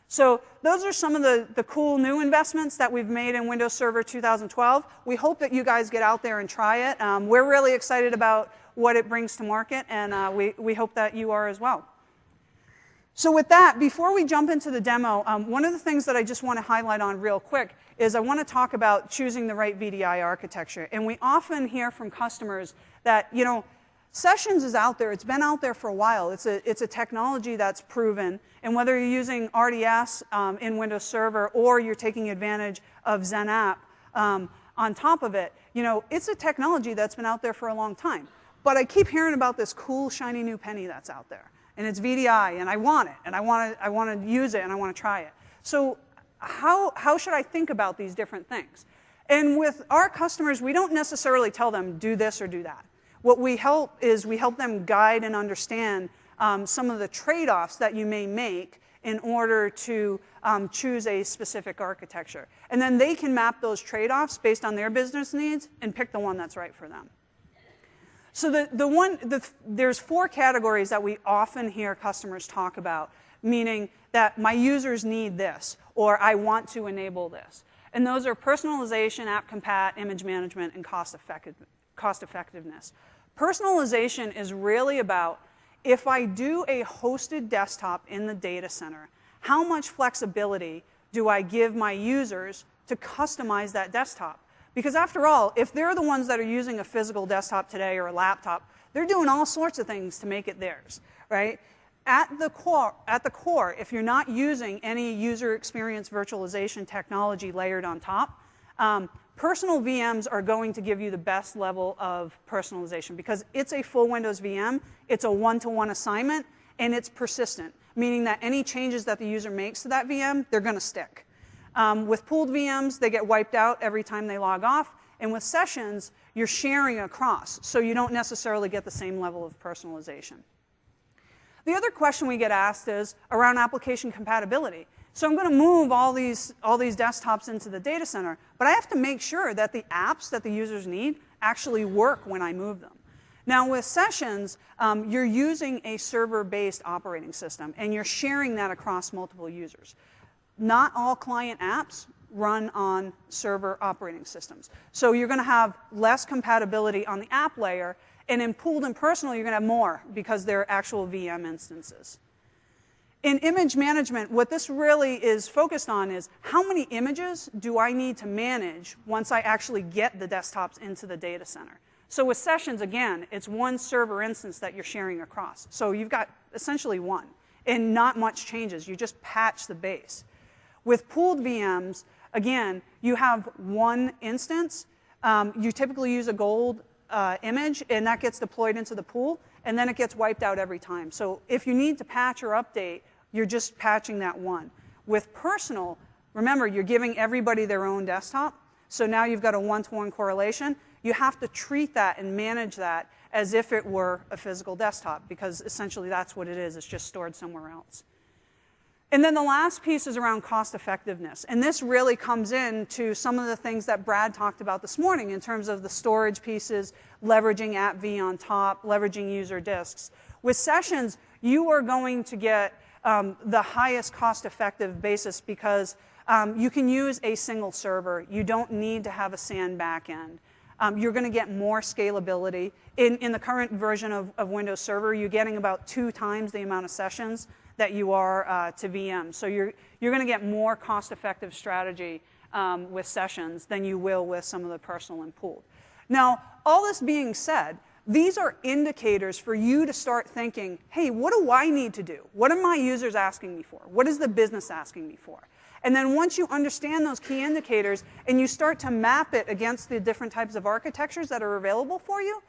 So those are some of the cool new investments that we've made in Windows Server 2012. We hope that you guys get out there and try it. We're really excited about what it brings to market, and we hope that you are as well. So with that, before we jump into the demo, one of the things that I just want to highlight on real quick is I want to talk about choosing the right VDI architecture. And we often hear from customers that, you know, Sessions is out there. It's been out there for a while. It's a technology that's proven. And whether you're using RDS in Windows Server or you're taking advantage of XenApp on top of it, you know, it's a technology that's been out there for a long time. But I keep hearing about this cool, shiny new penny that's out there. And it's VDI, and I want it, and I want to use it, and I want to try it. So how should I think about these different things? And with our customers, we don't necessarily tell them, do this or do that. What we help is we help them guide and understand some of the trade-offs that you may make in order to choose a specific architecture. And then they can map those trade-offs based on their business needs and pick the one that's right for them. So there's 4 categories that we often hear customers talk about, meaning that my users need this, or I want to enable this. And those are personalization, app compat, image management, and cost effectiveness. Personalization is really about, if I do a hosted desktop in the data center, how much flexibility do I give my users to customize that desktop? Because after all, if they're the ones that are using a physical desktop today or a laptop, they're doing all sorts of things to make it theirs, right? At the core, if you're not using any user experience virtualization technology layered on top, personal VMs are going to give you the best level of personalization because it's a full Windows VM, it's a one-to-one assignment, and it's persistent, meaning that any changes that the user makes to that VM, they're going to stick. With pooled VMs, they get wiped out every time they log off, and with sessions, you're sharing across, so you don't necessarily get the same level of personalization. The other question we get asked is around application compatibility. So I'm going to move all these desktops into the data center, but I have to make sure that the apps that the users need actually work when I move them. Now with sessions, you're using a server-based operating system, and you're sharing that across multiple users. Not all client apps run on server operating systems. So you're going to have less compatibility on the app layer, and in pooled and personal, you're going to have more because they're actual VM instances. In image management, what this really is focused on is how many images do I need to manage once I actually get the desktops into the data center. So with sessions, again, it's one server instance that you're sharing across. So you've got essentially one, and not much changes. You just patch the base. With pooled VMs, again, you have one instance. You typically use a gold image, and that gets deployed into the pool, and then it gets wiped out every time. So if you need to patch or update, you're just patching that one. With personal, remember, you're giving everybody their own desktop, so now you've got a one-to-one correlation. You have to treat that and manage that as if it were a physical desktop, because essentially that's what it is. It's just stored somewhere else. And then the last piece is around cost effectiveness. And this really comes into some of the things that Brad talked about this morning in terms of the storage pieces, leveraging AppV on top, leveraging user disks. With sessions, you are going to get the highest cost effective basis because you can use a single server. You don't need to have a SAN backend. You're going to get more scalability. In the current version of Windows Server, you're getting about 2 times the amount of sessions that you are to VM. So you're going to get more cost-effective strategy with sessions than you will with some of the personal and pooled. Now, all this being said, these are indicators for you to start thinking, hey, what do I need to do? What are my users asking me for? What is the business asking me for? And then once you understand those key indicators and you start to map it against the different types of architectures that are available for you,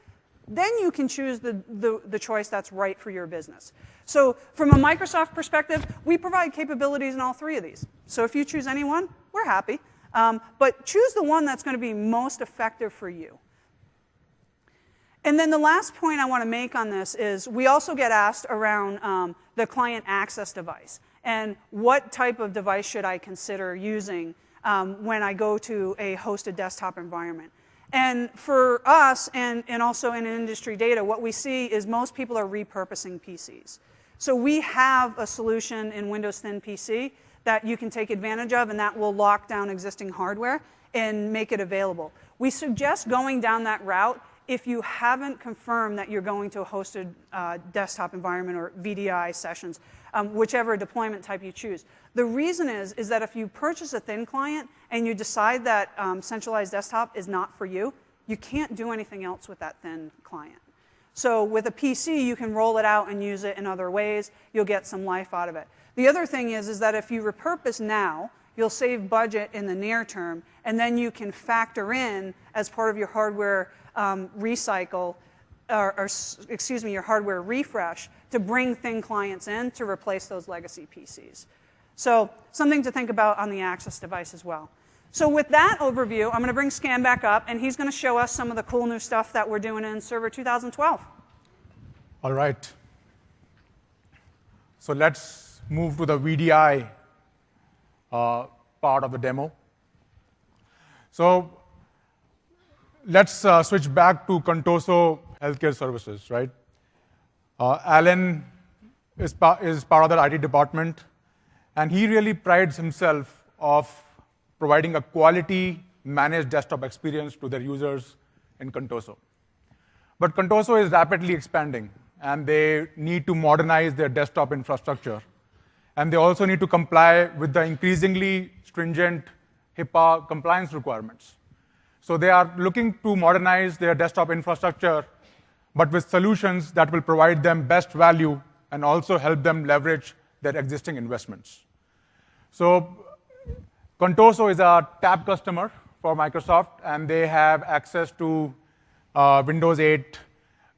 then you can choose the choice that's right for your business. So from a Microsoft perspective, we provide capabilities in all 3 of these. So if you choose any one, we're happy. But choose the one that's going to be most effective for you. And then the last point I want to make on this is we also get asked around the client access device. And what type of device should I consider using when I go to a hosted desktop environment? And for us, and also in industry data, what we see is most people are repurposing PCs. So we have a solution in Windows Thin PC that you can take advantage of, and that will lock down existing hardware and make it available. We suggest going down that route if you haven't confirmed that you're going to a hosted desktop environment or VDI sessions, whichever deployment type you choose. The reason is that if you purchase a thin client and you decide that centralized desktop is not for you, you can't do anything else with that thin client. So with a PC, you can roll it out and use it in other ways. You'll get some life out of it. The other thing is that if you repurpose now, you'll save budget in the near term, and then you can factor in, as part of your hardware recycle, excuse me, your hardware refresh, to bring thin clients in to replace those legacy PCs. So something to think about on the access device as well. So with that overview, I'm going to bring Scan back up, and he's going to show us some of the cool new stuff that we're doing in Server 2012. All right. So let's move to the VDI part of the demo. So let's switch back to Contoso Healthcare Services, right? Alan is part of the IT department, and he really prides himself of providing a quality managed desktop experience to their users in Contoso. But Contoso is rapidly expanding, and they need to modernize their desktop infrastructure. and they also need to comply with the increasingly stringent HIPAA compliance requirements. So they are looking to modernize their desktop infrastructure, but with solutions that will provide them best value and also help them leverage their existing investments. So Contoso is a tab customer for Microsoft, and they have access to Windows 8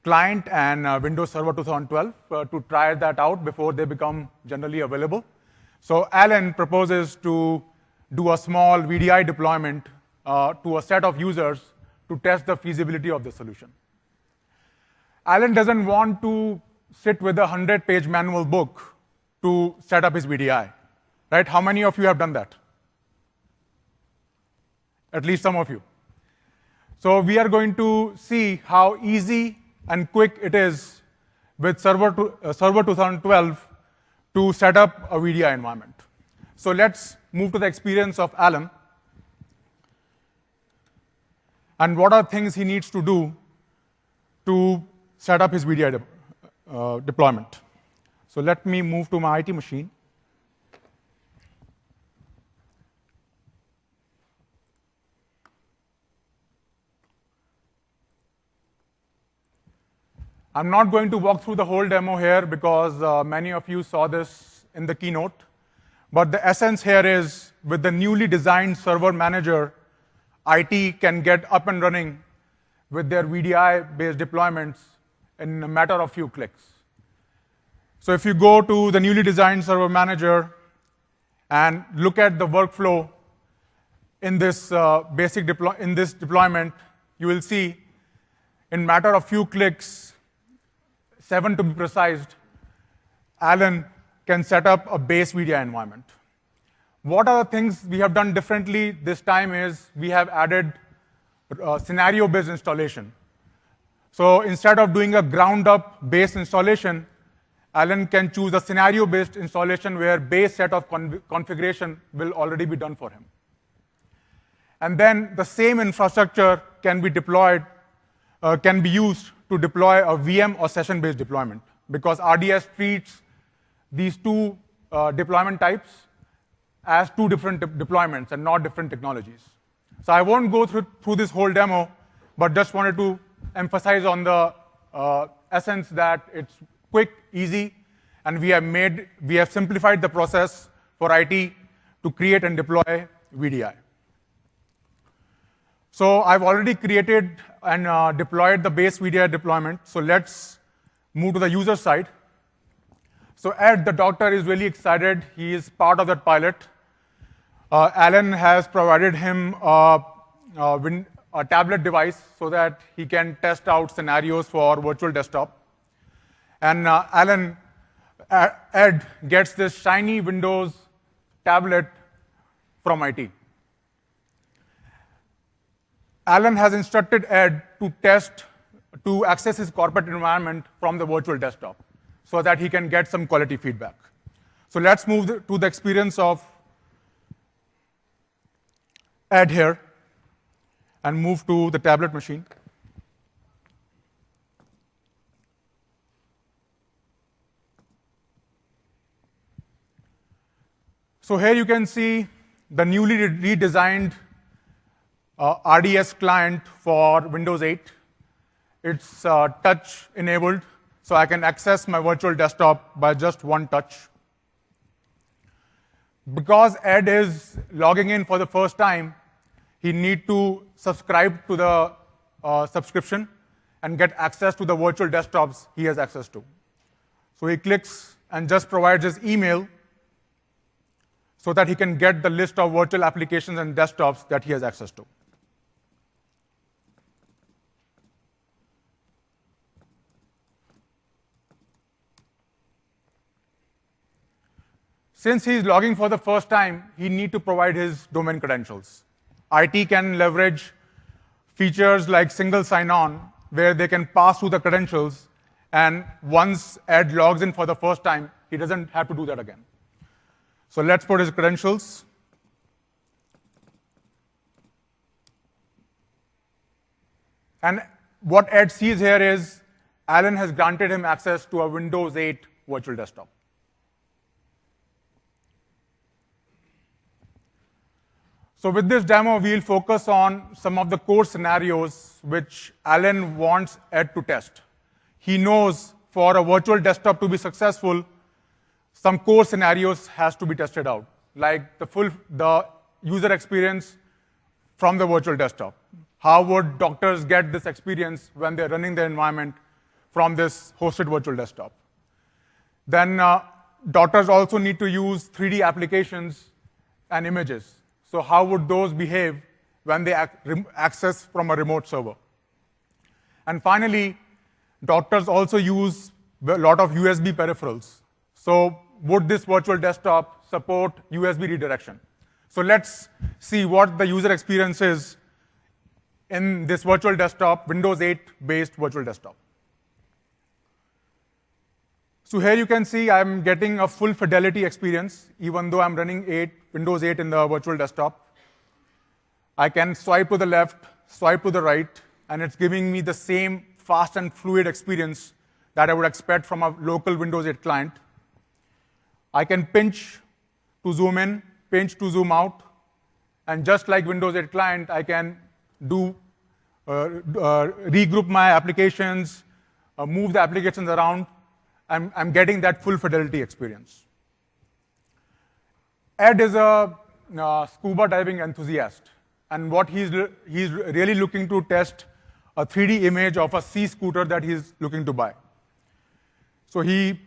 client and Windows Server 2012 to try that out before they become generally available. So Alan proposes to do a small VDI deployment to a set of users to test the feasibility of the solution. Alan doesn't want to sit with a 100-page manual book to set up his VDI, right? How many of you have done that? At least some of you. So we are going to see how easy and quick it is with Server 2012 to set up a VDI environment. So let's move to the experience of Alan. And what are things he needs to do to set up his VDI deployment. So let me move to my IT machine. I'm not going to walk through the whole demo here because many of you saw this in the keynote. But the essence here is, with the newly designed server manager, IT can get up and running with their VDI-based deployments in a matter of few clicks. So if you go to the newly designed server manager and look at the workflow in this deployment, you will see in matter of few clicks, 7 to be precise, Alan can set up a base VDI environment. What are the things we have done differently this time is we have added scenario-based installation. So instead of doing a ground-up base installation, Alan can choose a scenario-based installation where base set of configuration will already be done for him. And then the same infrastructure can be deployed, can be used to deploy a VM or session-based deployment, because RDS treats these two deployment types as two different deployments and not different technologies. So I won't go through this whole demo, but just wanted to emphasize on the essence that it's quick, easy, and we have simplified the process for IT to create and deploy VDI. So I've already created and deployed the base VDI deployment. So let's move to the user side. So Ed, the doctor, is really excited. He is part of that pilot. Alan has provided him a tablet device so that he can test out scenarios for virtual desktop. And Ed gets this shiny Windows tablet from IT. Alan has instructed Ed to access his corporate environment from the virtual desktop so that he can get some quality feedback. So let's move to the experience of Ed here and move to the tablet machine. So here you can see the newly redesigned RDS client for Windows 8. It's touch enabled, so I can access my virtual desktop by just one touch. Because Ed is logging in for the first time, he needs to subscribe to the subscription and get access to the virtual desktops he has access to. So he clicks and just provides his email so that he can get the list of virtual applications and desktops that he has access to. Since he's logging for the first time, he needs to provide his domain credentials. IT can leverage features like single sign-on, where they can pass through the credentials, and once Ed logs in for the first time, he doesn't have to do that again. So let's put his credentials. And what Ed sees here is Alan has granted him access to a Windows 8 virtual desktop. So with this demo, we'll focus on some of the core scenarios which Alan wants Ed to test. He knows for a virtual desktop to be successful, some core scenarios has to be tested out, like the user experience from the virtual desktop. How would doctors get this experience when they're running their environment from this hosted virtual desktop? Then doctors also need to use 3D applications and images. So how would those behave when they access from a remote server? And finally, doctors also use a lot of USB peripherals. So would this virtual desktop support USB redirection? So let's see what the user experience is in this virtual desktop, Windows 8-based virtual desktop. So here you can see I'm getting a full fidelity experience, even though I'm running Windows 8 in the virtual desktop. I can swipe to the left, swipe to the right, and it's giving me the same fast and fluid experience that I would expect from a local Windows 8 client. I can pinch to zoom in, pinch to zoom out, and just like Windows 8 client, I can regroup my applications, move the applications around. I'm getting that full fidelity experience. Ed is a scuba diving enthusiast, and what he's really looking to test a 3D image of a sea scooter that he's looking to buy. So he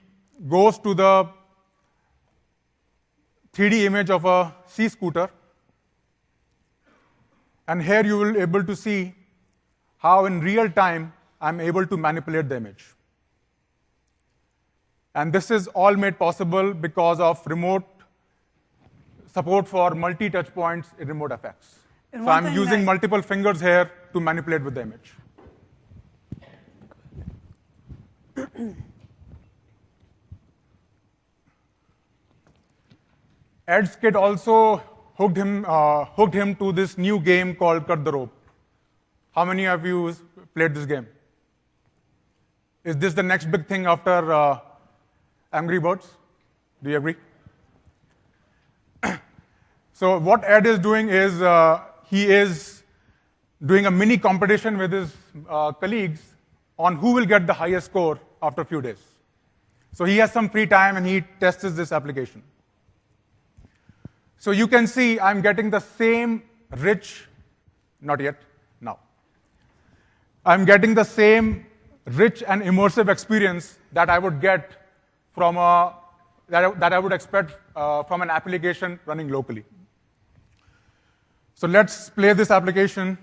goes to the 3D image of a sea scooter, and here you will be able to see how in real time I'm able to manipulate the image. And this is all made possible because of remote support for multi-touch points in remote effects. So I'm using multiple fingers here to manipulate with the image. Ed's kid also hooked him to this new game called Cut the Rope. How many of you played this game? Is this the next big thing after Angry Birds? Do you agree? So what Ed is doing is he is doing a mini competition with his colleagues on who will get the highest score after a few days. So he has some free time and he tests this application. So you can see I'm getting the same rich, not yet, now. I'm getting the same rich and immersive experience that I would get from that I would expect from an application running locally. So let's play this application.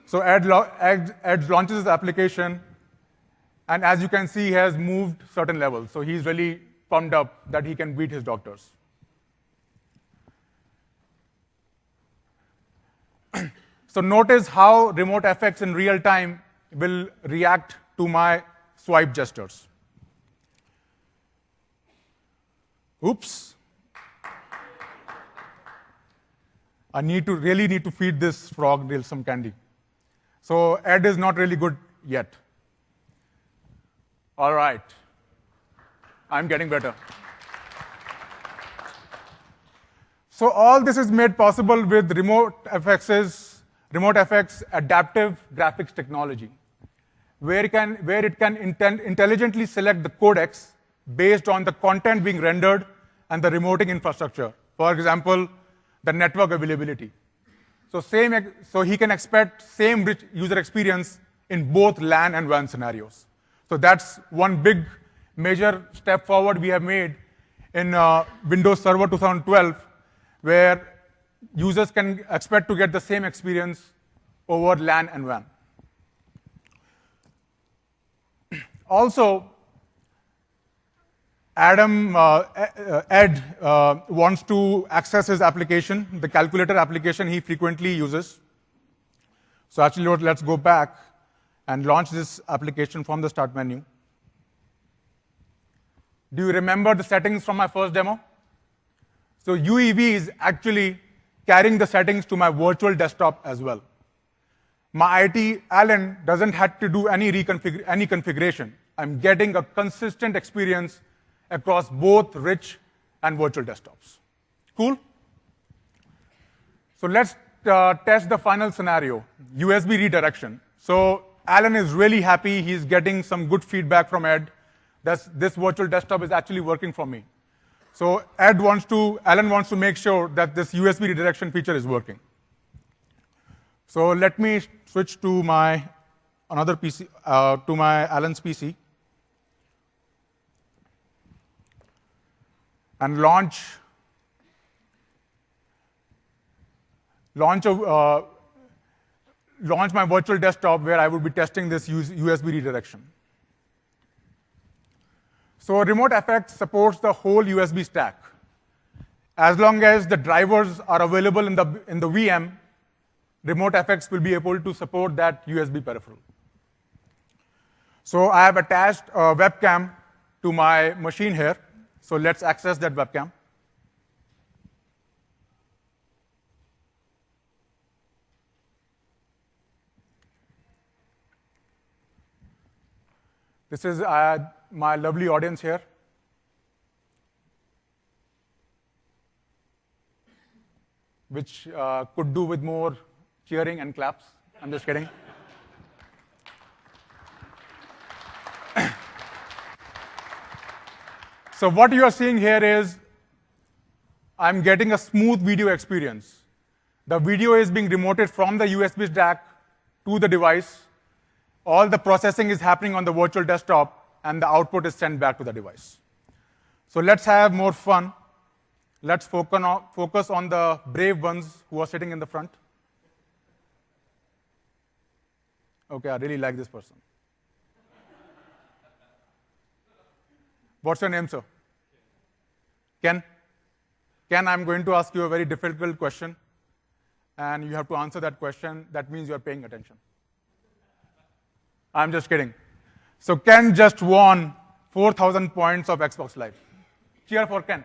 So Ed launches his application, and as you can see, he has moved certain levels. So he's really pumped up that he can beat his doctors. So notice how remote effects in real time will react to my swipe gestures. Oops. I really need to feed this frog some candy. So Ed is not really good yet. All right. I'm getting better. So all this is made possible with remote effects adaptive graphics technology, where it can intelligently select the codecs based on the content being rendered and the remoting infrastructure. For example, the network availability. So he can expect same rich user experience in both LAN and WAN scenarios. So that's one big major step forward we have made in Windows Server 2012, where users can expect to get the same experience over LAN and WAN. Also, Ed wants to access his application, the calculator application he frequently uses. So actually, let's go back and launch this application from the start menu. Do you remember the settings from my first demo? So UEV is actually carrying the settings to my virtual desktop as well. My IT Alan doesn't have to do any configuration. I'm getting a consistent experience across both rich and virtual desktops. Cool? So let's test the final scenario, USB redirection. So Alan is really happy. He's getting some good feedback from Ed that this virtual desktop is actually working for me. So Alan wants to make sure that this USB redirection feature is working. So let me switch to my another PC, to my Alan's PC, and launch my virtual desktop where I would be testing this USB redirection. So Remote FX supports the whole USB stack. As long as the drivers are available in the VM, Remote FX will be able to support that USB peripheral. So I have attached a webcam to my machine here. So let's access that webcam. This is my lovely audience here. Which could do with more cheering and claps. I'm just kidding. So what you are seeing here is I'm getting a smooth video experience. The video is being remoted from the USB stack to the device. All the processing is happening on the virtual desktop, and the output is sent back to the device. So let's have more fun. Let's focus on the brave ones who are sitting in the front. OK, I really like this person. What's your name, sir? Ken? Ken, I'm going to ask you a very difficult question, and you have to answer that question. That means you're paying attention. I'm just kidding. So Ken just won 4,000 points of Xbox Live. Cheer for Ken.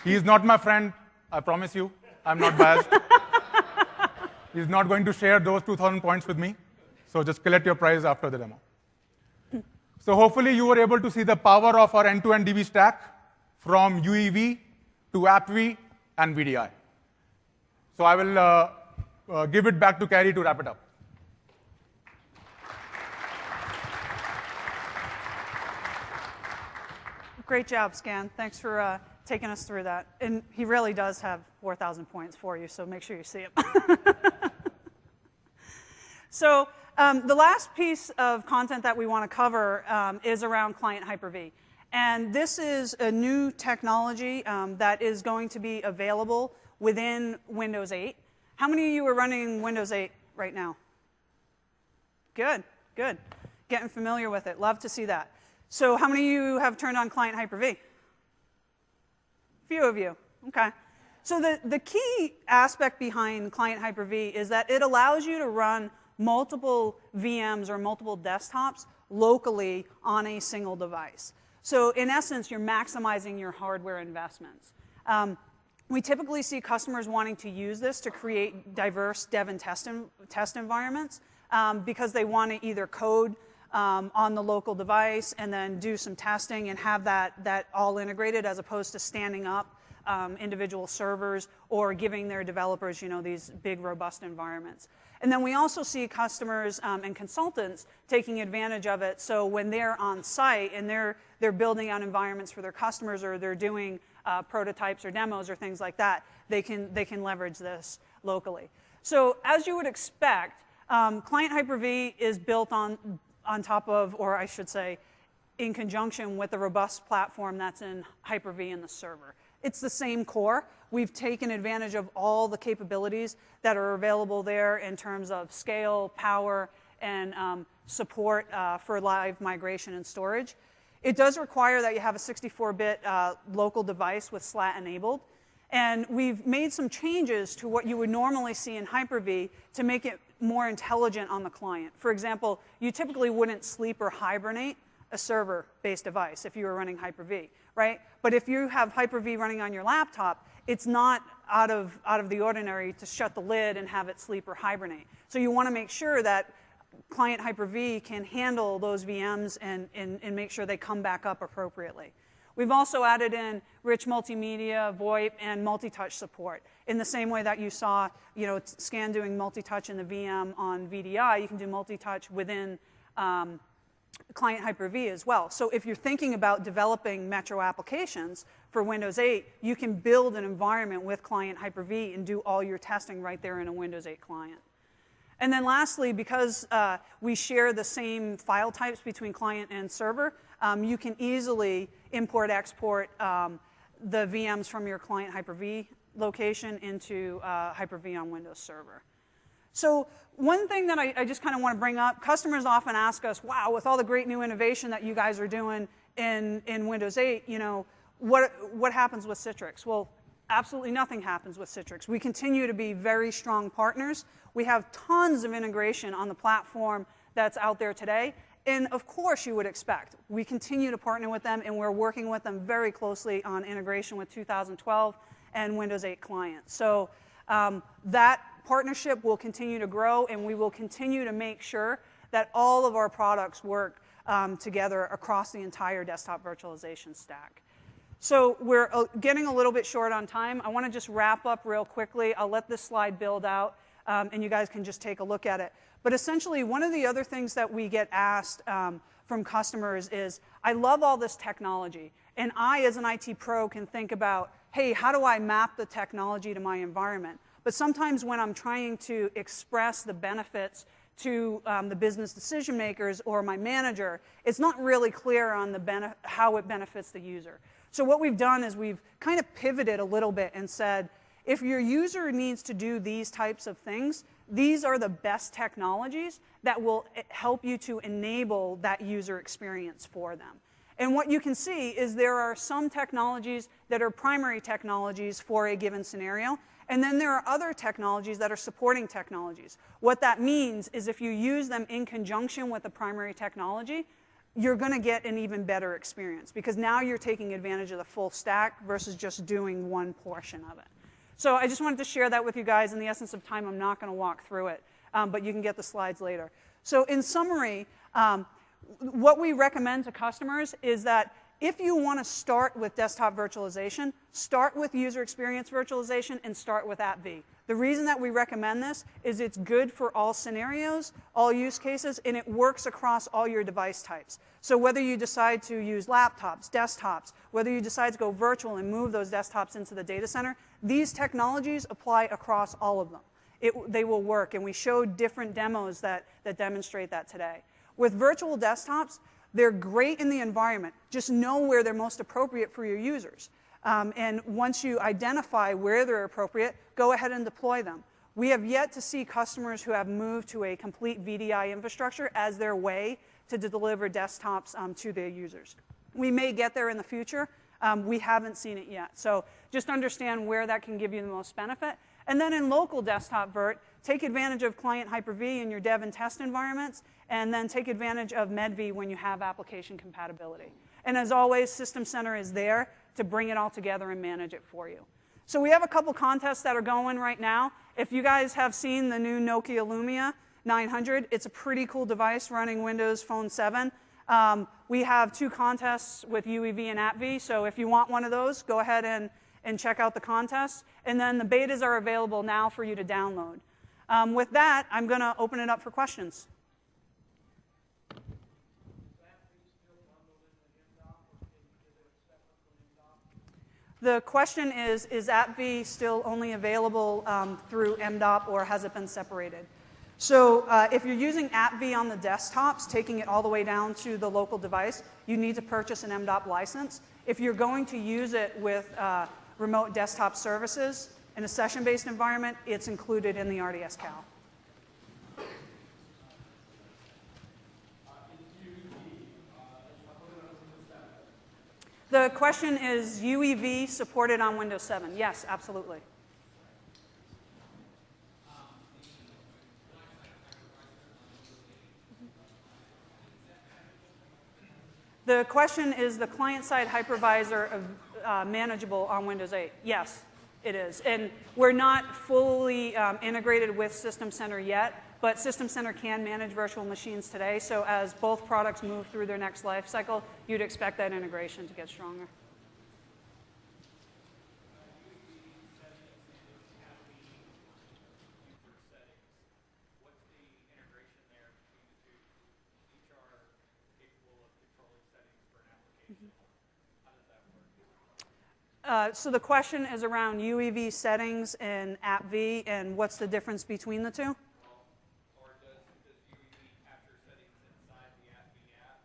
He is not my friend, I promise you. I'm not biased. He's not going to share those 2,000 points with me. So just collect your prize after the demo. So hopefully you were able to see the power of our end-to-end DB stack from UEV to AppV and VDI. So I will give it back to Carrie to wrap it up. Great job, Scan. Thanks for taking us through that. And he really does have 4,000 points for you, so make sure you see him. So the last piece of content that we want to cover is around Client Hyper-V. And this is a new technology that is going to be available within Windows 8. How many of you are running Windows 8 right now? Good, good. Getting familiar with it. Love to see that. So how many of you have turned on Client Hyper-V? A few of you. OK. So the key aspect behind Client Hyper-V is that it allows you to run multiple VMs or multiple desktops locally on a single device. So in essence, you're maximizing your hardware investments. We typically see customers wanting to use this to create diverse dev and test environments because they want to either code on the local device and then do some testing and have that all integrated as opposed to standing up individual servers or giving their developers these big, robust environments. And then we also see customers and consultants taking advantage of it. So when they're on site and they're building out environments for their customers or they're doing prototypes or demos or things like that, they can leverage this locally. So as you would expect, Client Hyper-V is built on top of, or I should say, in conjunction with the robust platform that's in Hyper-V in the server. It's the same core. We've taken advantage of all the capabilities that are available there in terms of scale, power, and support for live migration and storage. It does require that you have a 64-bit local device with SLAT enabled. And we've made some changes to what you would normally see in Hyper-V to make it more intelligent on the client. For example, you typically wouldn't sleep or hibernate a server-based device if you were running Hyper-V, right? But if you have Hyper-V running on your laptop, it's not out of the ordinary to shut the lid and have it sleep or hibernate. So you want to make sure that Client Hyper-V can handle those VMs and make sure they come back up appropriately. We've also added in rich multimedia, VoIP, and multi-touch support. In the same way that you saw, Scan doing multi-touch in the VM on VDI, you can do multi-touch within Client Hyper-V as well. So if you're thinking about developing Metro applications for Windows 8, you can build an environment with Client Hyper-V and do all your testing right there in a Windows 8 client. And then lastly, because we share the same file types between client and server, you can easily import, export the VMs from your Client Hyper-V location into Hyper-V on Windows Server. So one thing that I just kind of want to bring up, customers often ask us, wow, with all the great new innovation that you guys are doing in Windows 8, what happens with Citrix? Well, absolutely nothing happens with Citrix. We continue to be very strong partners. We have tons of integration on the platform that's out there today. And of course, you would expect, we continue to partner with them, and we're working with them very closely on integration with 2012 and Windows 8 clients. So that partnership will continue to grow, and we will continue to make sure that all of our products work together across the entire desktop virtualization stack. So we're getting a little bit short on time. I want to just wrap up real quickly. I'll let this slide build out, and you guys can just take a look at it. But essentially, one of the other things that we get asked from customers is, I love all this technology, and I, as an IT pro, can think about, hey, how do I map the technology to my environment? But sometimes when I'm trying to express the benefits to the business decision makers or my manager, it's not really clear on how it benefits the user. So what we've done is we've kind of pivoted a little bit and said, if your user needs to do these types of things, these are the best technologies that will help you to enable that user experience for them. And what you can see is there are some technologies that are primary technologies for a given scenario, and then there are other technologies that are supporting technologies. What that means is if you use them in conjunction with the primary technology, you're going to get an even better experience, because now you're taking advantage of the full stack versus just doing one portion of it. So I just wanted to share that with you guys. In the essence of time, I'm not going to walk through it, but you can get the slides later. So in summary, what we recommend to customers is that if you want to start with desktop virtualization, start with user experience virtualization and start with AppV. The reason that we recommend this is it's good for all scenarios, all use cases, and it works across all your device types. So whether you decide to use laptops, desktops, whether you decide to go virtual and move those desktops into the data center, these technologies apply across all of them. They will work, and we showed different demos that demonstrate that today. With virtual desktops, they're great in the environment. Just know where they're most appropriate for your users. And once you identify where they're appropriate, go ahead and deploy them. We have yet to see customers who have moved to a complete VDI infrastructure as their way to deliver desktops to their users. We may get there in the future. We haven't seen it yet. So just understand where that can give you the most benefit. And then in local desktop virt, take advantage of Client Hyper-V in your dev and test environments, and then take advantage of MedV when you have application compatibility. And as always, System Center is there to bring it all together and manage it for you. So we have a couple contests that are going right now. If you guys have seen the new Nokia Lumia 900, it's a pretty cool device running Windows Phone 7. We have 2 contests with UEV and AppV, so if you want one of those, go ahead and check out the contests. And then the betas are available now for you to download. With that, I'm going to open it up for questions. The question is AppV still only available through MDOP, or has it been separated? So if you're using AppV on the desktops, taking it all the way down to the local device, you need to purchase an MDOP license. If you're going to use it with remote desktop services in a session-based environment, it's included in the RDS Cal. The question is UEV supported on Windows 7? Yes, absolutely. The question is the client-side hypervisor manageable on Windows 8? Yes, it is. And we're not fully integrated with System Center yet, but System Center can manage virtual machines today. So as both products move through their next life cycle, you'd expect that integration to get stronger. So the question is around UEV settings and AppV, and what's the difference between the two? Or does UEV capture settings inside the AppV app,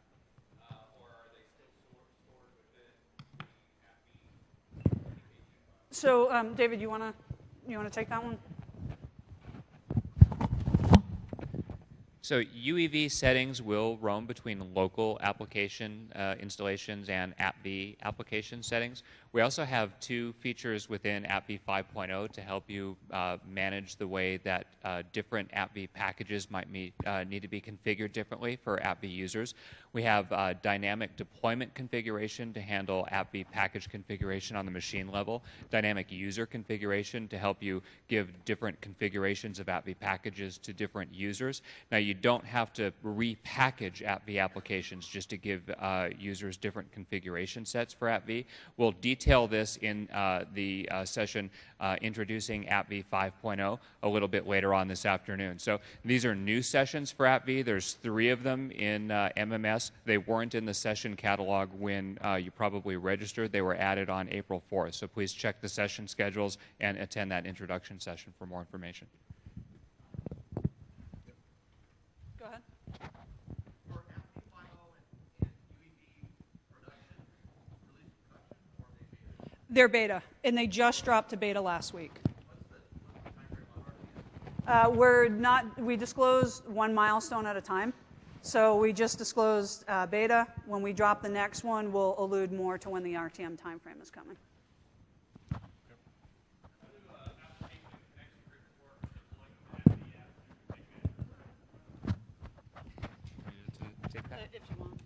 or are they still stored within the AppV communication file? So David, you wanna take that one? So UEV settings will roam between local application installations and AppV application settings. We also have two features within AppV 5.0 to help you manage the way that different AppV packages might need to be configured differently for AppV users. We have dynamic deployment configuration to handle AppV package configuration on the machine level, dynamic user configuration to help you give different configurations of AppV packages to different users. Now, you don't have to repackage AppV applications just to give users different configuration sets for AppV. We'll detail this in the session introducing AppV 5.0 a little bit later on this afternoon. So these are new sessions for AppV. There's 3 of them in MMS. They weren't in the session catalog when you probably registered. They were added on April 4th. So please check the session schedules and attend that introduction session for more information. Go ahead. For AppV 5.0 and UEV production, release production, or are they beta? They're beta, and they just dropped to beta last week. What's the time frame on RTX? We disclose one milestone at a time. So we just disclosed beta. When we drop the next one, we'll allude more to when the RTM timeframe is coming. If you want.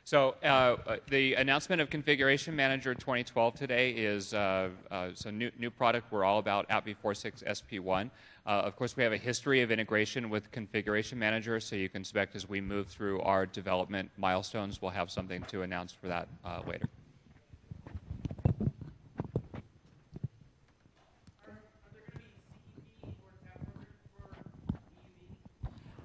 So the announcement of Configuration Manager 2012 today is a new product. We're all about AppV 4.6 SP1. Of course, we have a history of integration with Configuration Manager, so you can expect as we move through our development milestones, we'll have something to announce for that later.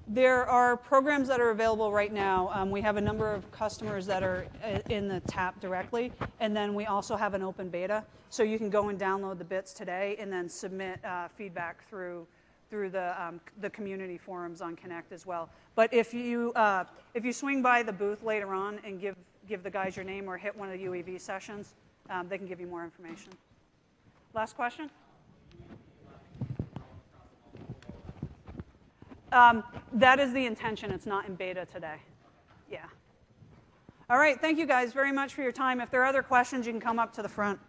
There are programs that are available right now. We have a number of customers that are in the TAP directly, and then we also have an open beta. So you can go and download the bits today and then submit feedback through the community forums on Connect as well. But if you swing by the booth later on and give the guys your name or hit one of the UEV sessions, they can give you more information. Last question? That is the intention. It's not in beta today. Yeah. All right. Thank you guys very much for your time. If there are other questions, you can come up to the front.